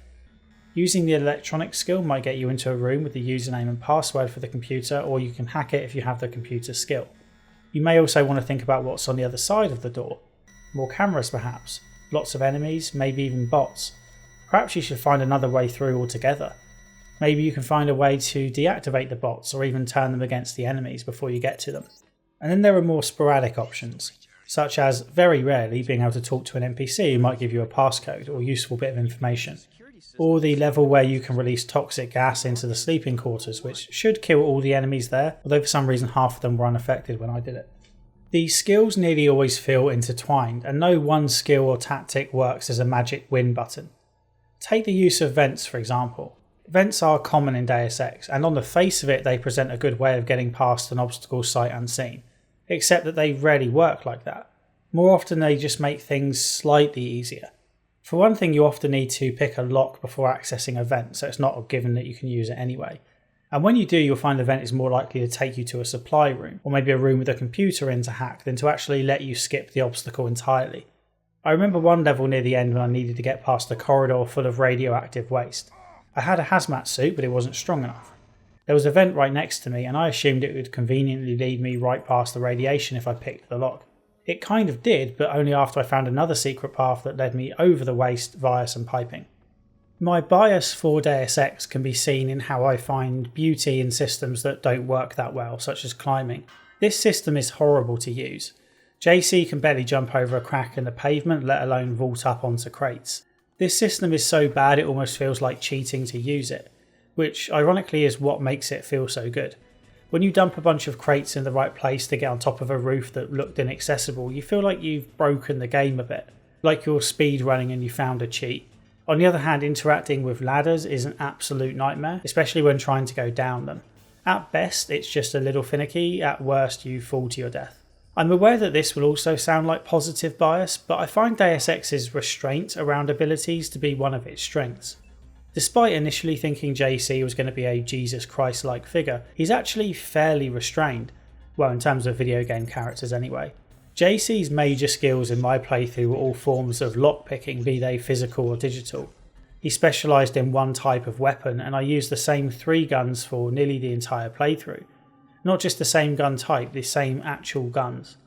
Using the electronic skill might get you into a room with the username and password for the computer, or you can hack it if you have the computer skill. You may also want to think about what's on the other side of the door. More cameras perhaps, lots of enemies, maybe even bots. Perhaps you should find another way through altogether. Maybe you can find a way to deactivate the bots or even turn them against the enemies before you get to them. And then there are more sporadic options, such as very rarely being able to talk to an NPC who might give you a passcode or useful bit of information. or the level where you can release toxic gas into the sleeping quarters, which should kill all the enemies there, although for some reason half of them were unaffected when I did it. The skills nearly always feel intertwined, and no one skill or tactic works as a magic win button. Take the use of vents for example. Vents are common in Deus Ex, and on the face of it they present a good way of getting past an obstacle sight unseen, except that they rarely work like that. More often they just make things slightly easier. For one thing, you often need to pick a lock before accessing a vent, so it's not a given that you can use it anyway. And when you do, you'll find the vent is more likely to take you to a supply room, or maybe a room with a computer in to hack, than to actually let you skip the obstacle entirely. I remember one level near the end when I needed to get past a corridor full of radioactive waste. I had a hazmat suit, but it wasn't strong enough. There was a vent right next to me, and I assumed it would conveniently lead me right past the radiation if I picked the lock. It kind of did, but only after I found another secret path that led me over the waste via some piping. My bias for Deus Ex can be seen in how I find beauty in systems that don't work that well, such as climbing. This system is horrible to use. JC can barely jump over a crack in the pavement, let alone vault up onto crates. This system is so bad it almost feels like cheating to use it, which ironically is what makes it feel so good. When you dump a bunch of crates in the right place to get on top of a roof that looked inaccessible, you feel like you've broken the game a bit, like you're speed running and you found a cheat. On the other hand, interacting with ladders is an absolute nightmare, especially when trying to go down them. At best, it's just a little finicky, at worst you fall to your death. I'm aware that this will also sound like positive bias, but I find Deus Ex's restraint around abilities to be one of its strengths. Despite initially thinking JC was going to be a Jesus Christ-like figure, he's actually fairly restrained. Well, in terms of video game characters anyway. JC's major skills in my playthrough were all forms of lockpicking, be they physical or digital. He specialised in one type of weapon, and I used the same 3 guns for nearly the entire playthrough. Not just the same gun type, the same actual guns.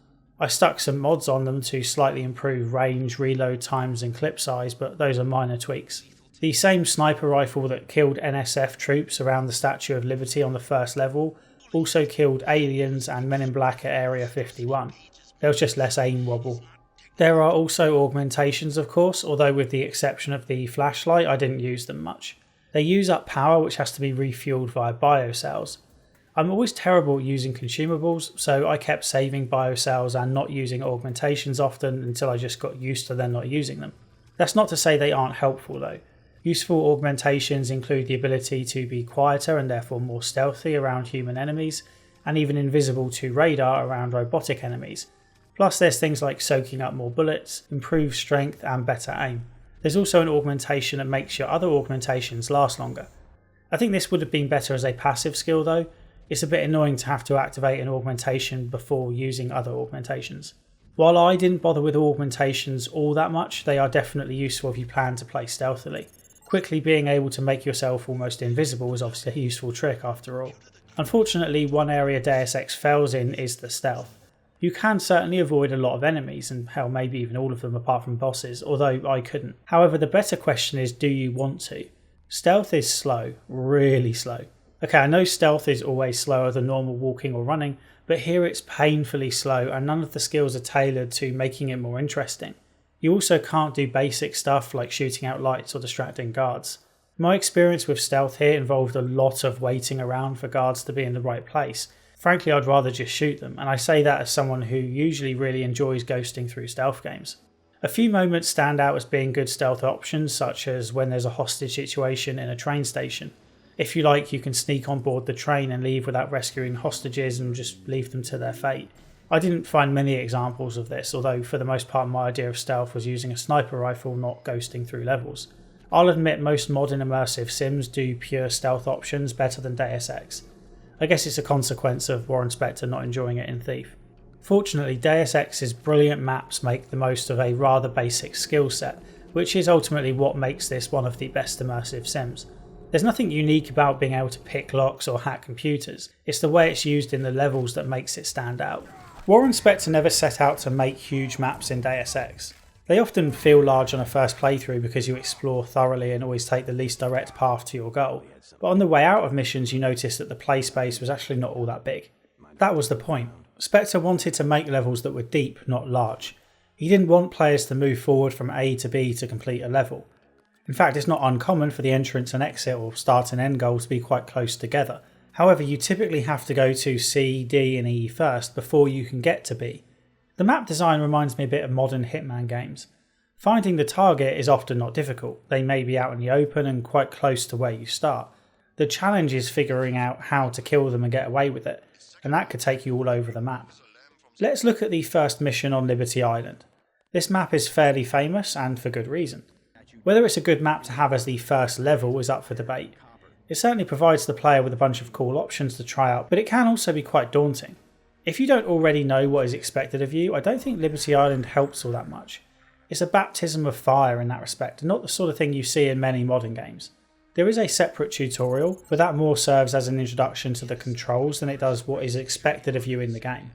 I stuck some mods on them to slightly improve range, reload times and clip size, but those are minor tweaks. The same sniper rifle that killed NSF troops around the Statue of Liberty on the first level also killed aliens and Men in Black at Area 51. There was just less aim wobble. There are also augmentations of course, although with the exception of the flashlight I didn't use them much. They use up power which has to be refueled via biocells. I'm always terrible at using consumables, so I kept saving biocells and not using augmentations often until I just got used to then not using them. That's not to say they aren't helpful though. Useful augmentations include the ability to be quieter and therefore more stealthy around human enemies, and even invisible to radar around robotic enemies. Plus there's things like soaking up more bullets, improved strength and better aim. There's also an augmentation that makes your other augmentations last longer. I think this would have been better as a passive skill though. It's a bit annoying to have to activate an augmentation before using other augmentations. While I didn't bother with augmentations all that much, they are definitely useful if you plan to play stealthily. Quickly being able to make yourself almost invisible is obviously a useful trick after all. Unfortunately, one area Deus Ex fails in is the stealth. You can certainly avoid a lot of enemies, and hell, maybe even all of them apart from bosses, although I couldn't. However, the better question is, do you want to? Stealth is slow, really slow. Okay, I know stealth is always slower than normal walking or running, but here it's painfully slow and none of the skills are tailored to making it more interesting. You also can't do basic stuff like shooting out lights or distracting guards. My experience with stealth here involved a lot of waiting around for guards to be in the right place. Frankly, I'd rather just shoot them, and I say that as someone who usually really enjoys ghosting through stealth games. A few moments stand out as being good stealth options, such as when there's a hostage situation in a train station. If you like, you can sneak on board the train and leave without rescuing hostages and just leave them to their fate. I didn't find many examples of this, although for the most part my idea of stealth was using a sniper rifle, not ghosting through levels. I'll admit most modern immersive sims do pure stealth options better than Deus Ex. I guess it's a consequence of Warren Spector not enjoying it in Thief. Fortunately, Deus Ex's brilliant maps make the most of a rather basic skill set, which is ultimately what makes this one of the best immersive sims. There's nothing unique about being able to pick locks or hack computers, it's the way it's used in the levels that makes it stand out. Warren Spector never set out to make huge maps in Deus Ex. They often feel large on a first playthrough because you explore thoroughly and always take the least direct path to your goal, but on the way out of missions you notice that the play space was actually not all that big. That was the point. Spector wanted to make levels that were deep, not large. He didn't want players to move forward from A to B to complete a level. In fact, it's not uncommon for the entrance and exit or start and end goal to be quite close together. However, you typically have to go to C, D and E first before you can get to B. The map design reminds me a bit of modern Hitman games. Finding the target is often not difficult. They may be out in the open and quite close to where you start. The challenge is figuring out how to kill them and get away with it, and that could take you all over the map. Let's look at the first mission on Liberty Island. This map is fairly famous, and for good reason. Whether it's a good map to have as the first level is up for debate. It certainly provides the player with a bunch of cool options to try out, but it can also be quite daunting. If you don't already know what is expected of you, I don't think Liberty Island helps all that much. It's a baptism of fire in that respect, and not the sort of thing you see in many modern games. There is a separate tutorial, but that more serves as an introduction to the controls than it does what is expected of you in the game.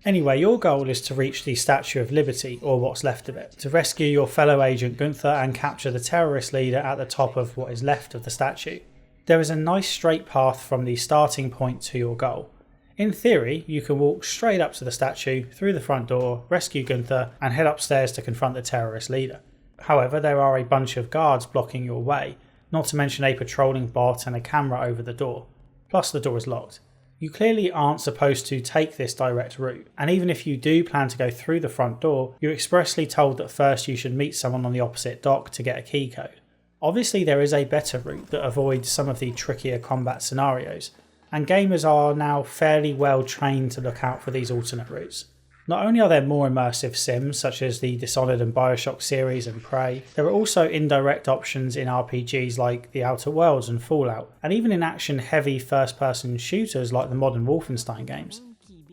Anyway, your goal is to reach the Statue of Liberty, or what's left of it, to rescue your fellow agent Gunther and capture the terrorist leader at the top of what is left of the statue. There is a nice straight path from the starting point to your goal. In theory, you can walk straight up to the statue, through the front door, rescue Gunther, and head upstairs to confront the terrorist leader. However, there are a bunch of guards blocking your way, not to mention a patrolling bot and a camera over the door. Plus the door is locked. You clearly aren't supposed to take this direct route, and even if you do plan to go through the front door, you're expressly told that first you should meet someone on the opposite dock to get a key code. Obviously there is a better route that avoids some of the trickier combat scenarios, and gamers are now fairly well trained to look out for these alternate routes. Not only are there more immersive sims such as the Dishonored and Bioshock series and Prey, there are also indirect options in RPGs like The Outer Worlds and Fallout, and even in action-heavy first-person shooters like the modern Wolfenstein games.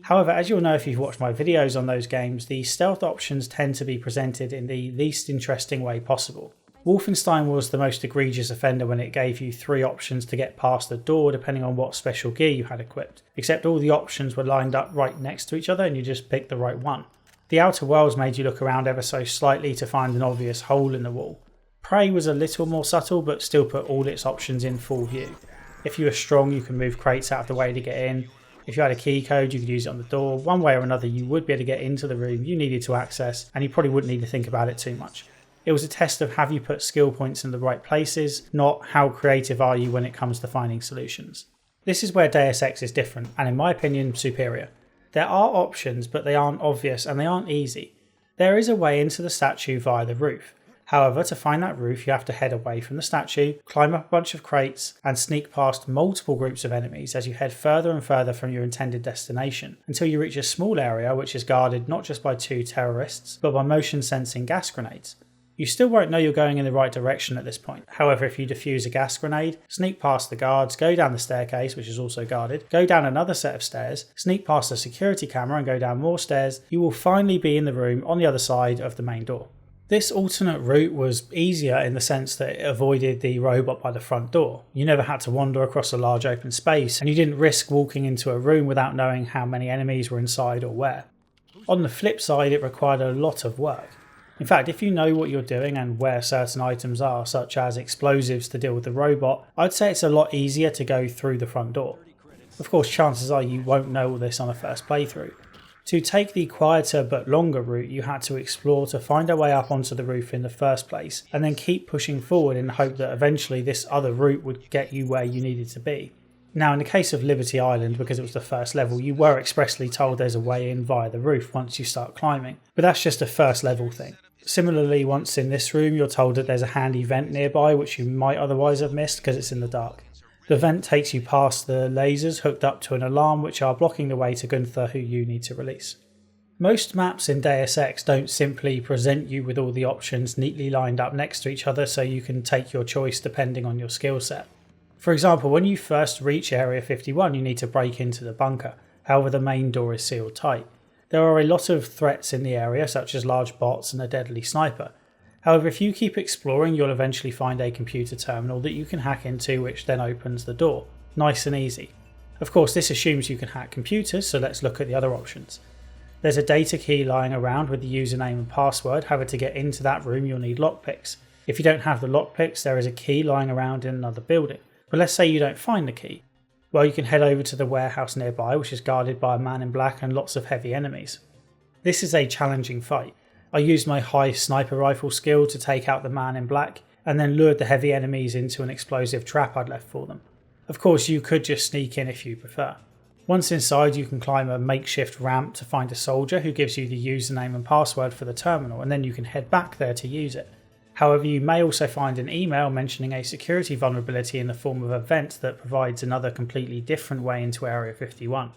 However, as you'll know if you've watched my videos on those games, the stealth options tend to be presented in the least interesting way possible. Wolfenstein was the most egregious offender when it gave you 3 options to get past the door depending on what special gear you had equipped, except all the options were lined up right next to each other and you just picked the right one. The Outer Worlds made you look around ever so slightly to find an obvious hole in the wall. Prey was a little more subtle but still put all its options in full view. If you were strong you could move crates out of the way to get in. If you had a key code you could use it on the door. One way or another you would be able to get into the room you needed to access, and you probably wouldn't need to think about it too much. It was a test of have you put skill points in the right places, not how creative are you when it comes to finding solutions. This is where Deus Ex is different, and in my opinion superior. There are options, but they aren't obvious and they aren't easy. There is a way into the statue via the roof. However, to find that roof you have to head away from the statue, climb up a bunch of crates, and sneak past multiple groups of enemies as you head further and further from your intended destination, until you reach a small area which is guarded not just by 2 terrorists, but by motion sensing gas grenades. You still won't know you're going in the right direction at this point. However, if you defuse a gas grenade, sneak past the guards, go down the staircase, which is also guarded, go down another set of stairs, sneak past the security camera and go down more stairs, you will finally be in the room on the other side of the main door. This alternate route was easier in the sense that it avoided the robot by the front door. You never had to wander across a large open space, and you didn't risk walking into a room without knowing how many enemies were inside or where. On the flip side, it required a lot of work. In fact, if you know what you're doing and where certain items are, such as explosives to deal with the robot, I'd say it's a lot easier to go through the front door. Of course, chances are you won't know all this on a first playthrough. To take the quieter but longer route, you had to explore to find a way up onto the roof in the first place, and then keep pushing forward in the hope that eventually this other route would get you where you needed to be. Now, in the case of Liberty Island, because it was the first level, you were expressly told there's a way in via the roof once you start climbing, but that's just a first level thing. Similarly, once in this room, you're told that there's a handy vent nearby which you might otherwise have missed because it's in the dark. The vent takes you past the lasers hooked up to an alarm which are blocking the way to Gunther, who you need to release. Most maps in Deus Ex don't simply present you with all the options neatly lined up next to each other so you can take your choice depending on your skill set. For example, when you first reach Area 51 you need to break into the bunker, however the main door is sealed tight. There are a lot of threats in the area, such as large bots and a deadly sniper. However, if you keep exploring, you'll eventually find a computer terminal that you can hack into, which then opens the door. Nice and easy. Of course, this assumes you can hack computers, so let's look at the other options. There's a data key lying around with the username and password. However, to get into that room, you'll need lockpicks. If you don't have the lockpicks, there is a key lying around in another building. But let's say you don't find the key. Well, you can head over to the warehouse nearby, which is guarded by a man in black and lots of heavy enemies. This is a challenging fight. I used my high sniper rifle skill to take out the man in black, and then lured the heavy enemies into an explosive trap I'd left for them. Of course, you could just sneak in if you prefer. Once inside, you can climb a makeshift ramp to find a soldier who gives you the username and password for the terminal, and then you can head back there to use it. However, you may also find an email mentioning a security vulnerability in the form of a vent that provides another completely different way into Area 51.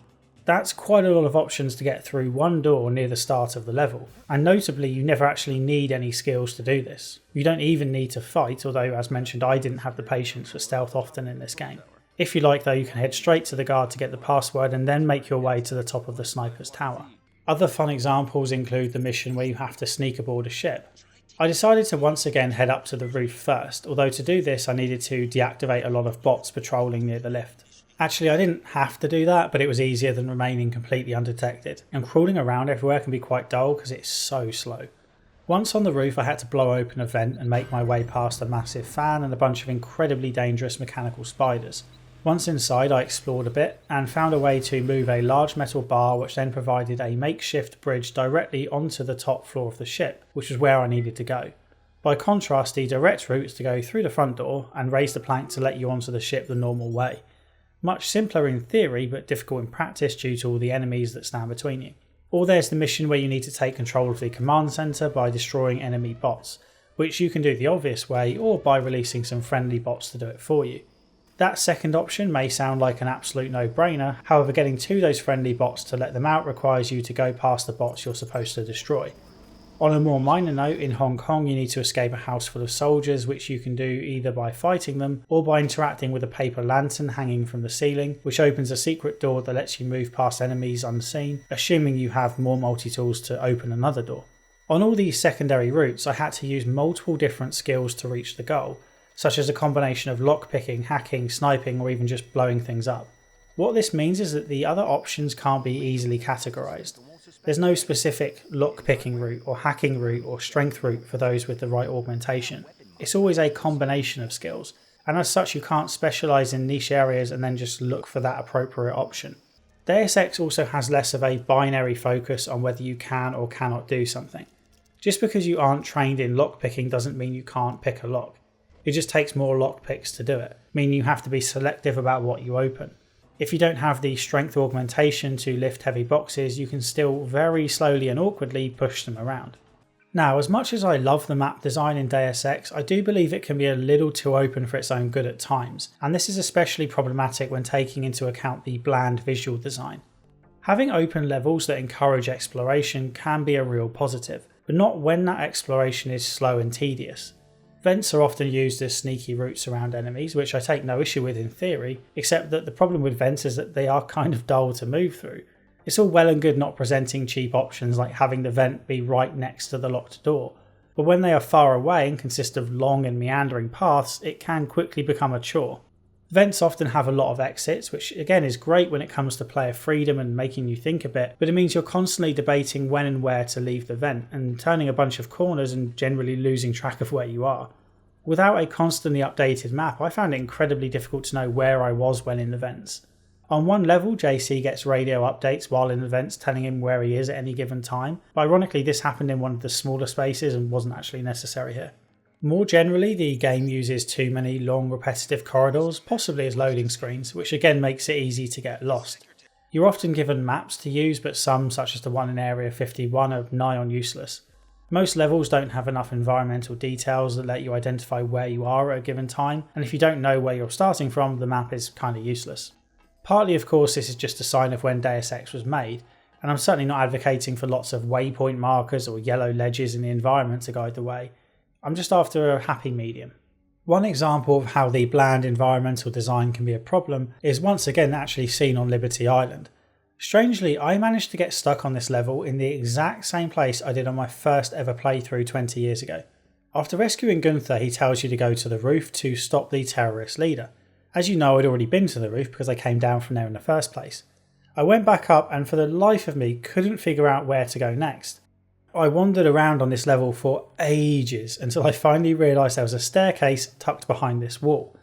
That's quite a lot of options to get through one door near the start of the level, and notably you never actually need any skills to do this. You don't even need to fight, although as mentioned I didn't have the patience for stealth often in this game. If you like though, you can head straight to the guard to get the password and then make your way to the top of the sniper's tower. Other fun examples include the mission where you have to sneak aboard a ship. I decided to once again head up to the roof first, although to do this I needed to deactivate a lot of bots patrolling near the lift. Actually, I didn't have to do that, but it was easier than remaining completely undetected, and crawling around everywhere can be quite dull because it's so slow. Once on the roof, I had to blow open a vent and make my way past a massive fan and a bunch of incredibly dangerous mechanical spiders. Once inside, I explored a bit and found a way to move a large metal bar which then provided a makeshift bridge directly onto the top floor of the ship, which was where I needed to go. By contrast, the direct route is to go through the front door and raise the plank to let you onto the ship the normal way. Much simpler in theory, but difficult in practice due to all the enemies that stand between you. Or there's the mission where you need to take control of the command centre by destroying enemy bots, which you can do the obvious way or by releasing some friendly bots to do it for you. That second option may sound like an absolute no-brainer, however getting to those friendly bots to let them out requires you to go past the bots you're supposed to destroy. On a more minor note, in Hong Kong you need to escape a house full of soldiers, which you can do either by fighting them or by interacting with a paper lantern hanging from the ceiling, which opens a secret door that lets you move past enemies unseen, assuming you have more multi-tools to open another door. On all these secondary routes I had to use multiple different skills to reach the goal, such as a combination of lockpicking, hacking, sniping or even just blowing things up. What this means is that the other options can't be easily categorised. There's no specific lock-picking route or hacking route or strength route for those with the right augmentation. It's always a combination of skills, and as such you can't specialise in niche areas and then just look for that appropriate option. Deus Ex also has less of a binary focus on whether you can or cannot do something. Just because you aren't trained in lockpicking doesn't mean you can't pick a lock. It just takes more lockpicks to do it, meaning you have to be selective about what you open. If you don't have the strength augmentation to lift heavy boxes, you can still very slowly and awkwardly push them around. Now, as much as I love the map design in Deus Ex, I do believe it can be a little too open for its own good at times, and this is especially problematic when taking into account the bland visual design. Having open levels that encourage exploration can be a real positive, but not when that exploration is slow and tedious. Vents are often used as sneaky routes around enemies, which I take no issue with in theory, except that the problem with vents is that they are kind of dull to move through. It's all well and good not presenting cheap options like having the vent be right next to the locked door, but when they are far away and consist of long and meandering paths, it can quickly become a chore. Vents often have a lot of exits, which again is great when it comes to player freedom and making you think a bit, but it means you're constantly debating when and where to leave the vent, and turning a bunch of corners and generally losing track of where you are. Without a constantly updated map, I found it incredibly difficult to know where I was when in the vents. On one level, JC gets radio updates while in the vents telling him where he is at any given time, but ironically this happened in one of the smaller spaces and wasn't actually necessary here. More generally, the game uses too many long repetitive corridors, possibly as loading screens, which again makes it easy to get lost. You're often given maps to use, but some, such as the one in Area 51, are nigh on useless. Most levels don't have enough environmental details that let you identify where you are at a given time, and if you don't know where you're starting from, the map is kinda useless. Partly of course this is just a sign of when Deus Ex was made, and I'm certainly not advocating for lots of waypoint markers or yellow ledges in the environment to guide the way. I'm just after a happy medium. One example of how the bland environmental design can be a problem is once again actually seen on Liberty Island. Strangely, I managed to get stuck on this level in the exact same place I did on my first ever playthrough 20 years ago. After rescuing Gunther, he tells you to go to the roof to stop the terrorist leader. As you know, I'd already been to the roof because I came down from there in the first place. I went back up and for the life of me couldn't figure out where to go next. I wandered around on this level for ages until I finally realised there was a staircase tucked behind this wall.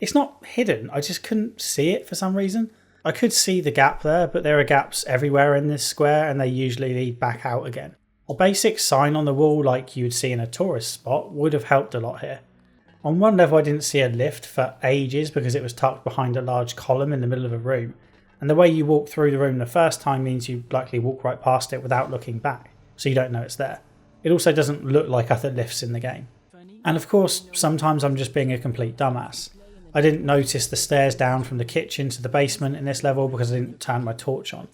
It's not hidden, I just couldn't see it for some reason. I could see the gap there, but there are gaps everywhere in this square and they usually lead back out again. A basic sign on the wall like you'd see in a tourist spot would have helped a lot here. On one level I didn't see a lift for ages because it was tucked behind a large column in the middle of a room, and the way you walk through the room the first time means you likely walk right past it without looking back, so you don't know it's there. It also doesn't look like other lifts in the game. And of course, sometimes I'm just being a complete dumbass. I didn't notice the stairs down from the kitchen to the basement in this level because I didn't turn my torch on.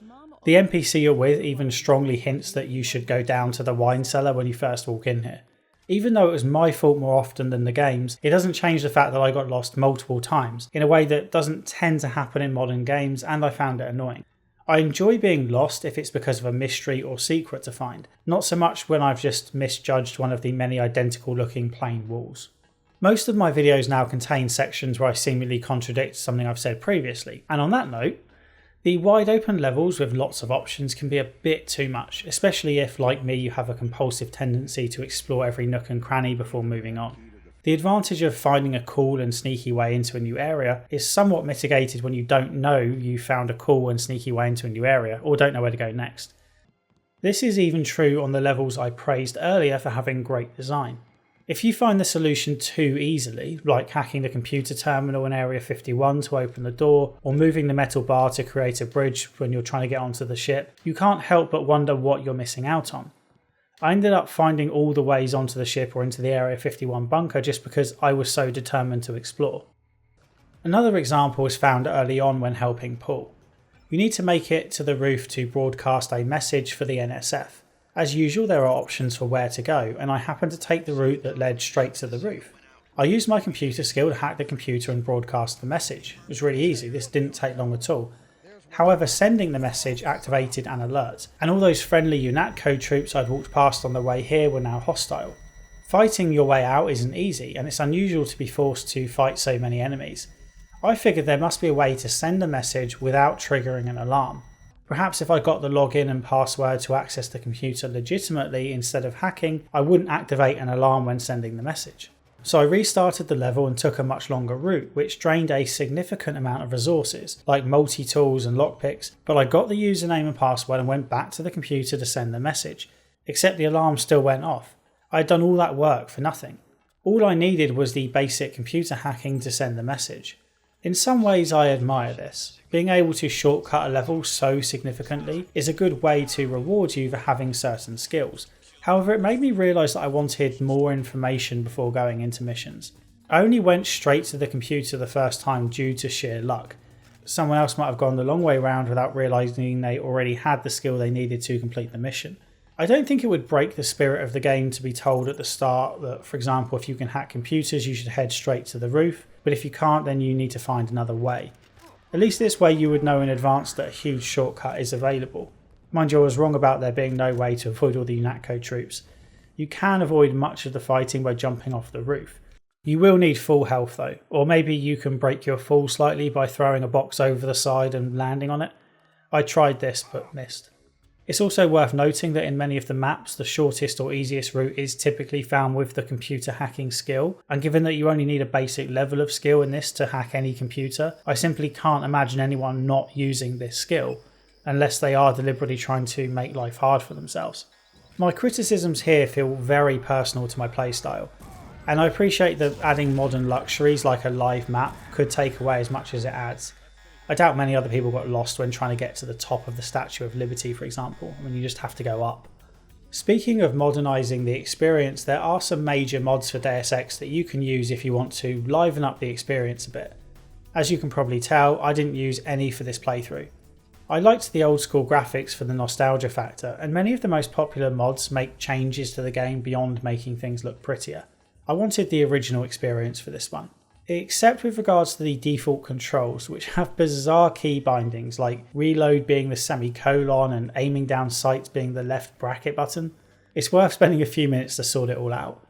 The NPC you're with even strongly hints that you should go down to the wine cellar when you first walk in here. Even though it was my fault more often than the game's, it doesn't change the fact that I got lost multiple times, in a way that doesn't tend to happen in modern games, and I found it annoying. I enjoy being lost if it's because of a mystery or secret to find, not so much when I've just misjudged one of the many identical looking plain walls. Most of my videos now contain sections where I seemingly contradict something I've said previously, and on that note, the wide open levels with lots of options can be a bit too much, especially if, like me, you have a compulsive tendency to explore every nook and cranny before moving on. The advantage of finding a cool and sneaky way into a new area is somewhat mitigated when you don't know you found a cool and sneaky way into a new area, or don't know where to go next. This is even true on the levels I praised earlier for having great design. If you find the solution too easily, like hacking the computer terminal in Area 51 to open the door, or moving the metal bar to create a bridge when you're trying to get onto the ship, you can't help but wonder what you're missing out on. I ended up finding all the ways onto the ship or into the Area 51 bunker just because I was so determined to explore. Another example is found early on when helping Paul. You need to make it to the roof to broadcast a message for the NSF. As usual, there are options for where to go, and I happened to take the route that led straight to the roof. I used my computer skill to hack the computer and broadcast the message. It was really easy, this didn't take long at all. However, sending the message activated an alert, and all those friendly UNATCO troops I'd walked past on the way here were now hostile. Fighting your way out isn't easy, and it's unusual to be forced to fight so many enemies. I figured there must be a way to send a message without triggering an alarm. Perhaps if I got the login and password to access the computer legitimately instead of hacking, I wouldn't activate an alarm when sending the message. So I restarted the level and took a much longer route, which drained a significant amount of resources, like multi-tools and lockpicks, but I got the username and password and went back to the computer to send the message, except the alarm still went off. I had done all that work for nothing. All I needed was the basic computer hacking to send the message. In some ways I admire this. Being able to shortcut a level so significantly is a good way to reward you for having certain skills. However, it made me realise that I wanted more information before going into missions. I only went straight to the computer the first time due to sheer luck. Someone else might have gone the long way round without realising they already had the skill they needed to complete the mission. I don't think it would break the spirit of the game to be told at the start that, for example, if you can hack computers you should head straight to the roof, but if you can't then you need to find another way. At least this way you would know in advance that a huge shortcut is available. Mind you, I was wrong about there being no way to avoid all the UNATCO troops. You can avoid much of the fighting by jumping off the roof. You will need full health though, or maybe you can break your fall slightly by throwing a box over the side and landing on it. I tried this but missed. It's also worth noting that in many of the maps, the shortest or easiest route is typically found with the computer hacking skill, and given that you only need a basic level of skill in this to hack any computer, I simply can't imagine anyone not using this skill, unless they are deliberately trying to make life hard for themselves. My criticisms here feel very personal to my playstyle, and I appreciate that adding modern luxuries like a live map could take away as much as it adds. I doubt many other people got lost when trying to get to the top of the Statue of Liberty, for example, when you just have to go up. Speaking of modernising the experience, there are some major mods for Deus Ex that you can use if you want to liven up the experience a bit. As you can probably tell, I didn't use any for this playthrough. I liked the old school graphics for the nostalgia factor, and many of the most popular mods make changes to the game beyond making things look prettier. I wanted the original experience for this one. Except with regards to the default controls, which have bizarre key bindings like reload being the semicolon and aiming down sights being the left bracket button. It's worth spending a few minutes to sort it all out.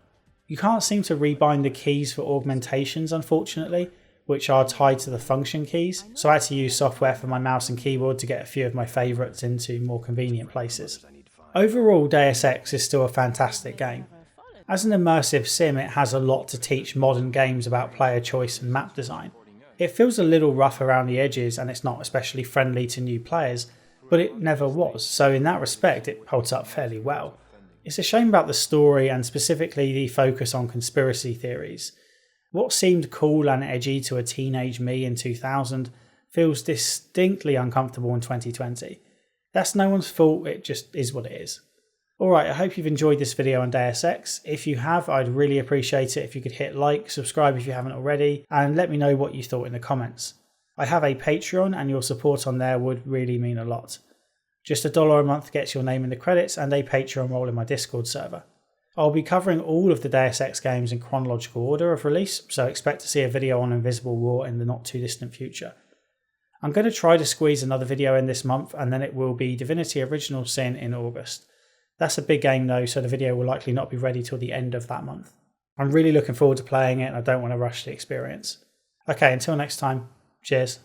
You can't seem to rebind the keys for augmentations unfortunately, which are tied to the function keys, so I had to use software for my mouse and keyboard to get a few of my favourites into more convenient places. Overall, Deus Ex is still a fantastic game. As an immersive sim, it has a lot to teach modern games about player choice and map design. It feels a little rough around the edges and it's not especially friendly to new players, but it never was, so in that respect it holds up fairly well. It's a shame about the story and specifically the focus on conspiracy theories. What seemed cool and edgy to a teenage me in 2000 feels distinctly uncomfortable in 2020. That's no one's fault, it just is what it is. Alright, I hope you've enjoyed this video on Deus Ex. If you have, I'd really appreciate it if you could hit like, subscribe if you haven't already, and let me know what you thought in the comments. I have a Patreon and your support on there would really mean a lot. Just $1 a month gets your name in the credits and a Patreon role in my Discord server. I'll be covering all of the Deus Ex games in chronological order of release, so expect to see a video on Invisible War in the not too distant future. I'm going to try to squeeze another video in this month, and then it will be Divinity Original Sin in August. That's a big game though, so the video will likely not be ready till the end of that month. I'm really looking forward to playing it and I don't want to rush the experience. Okay, until next time, cheers.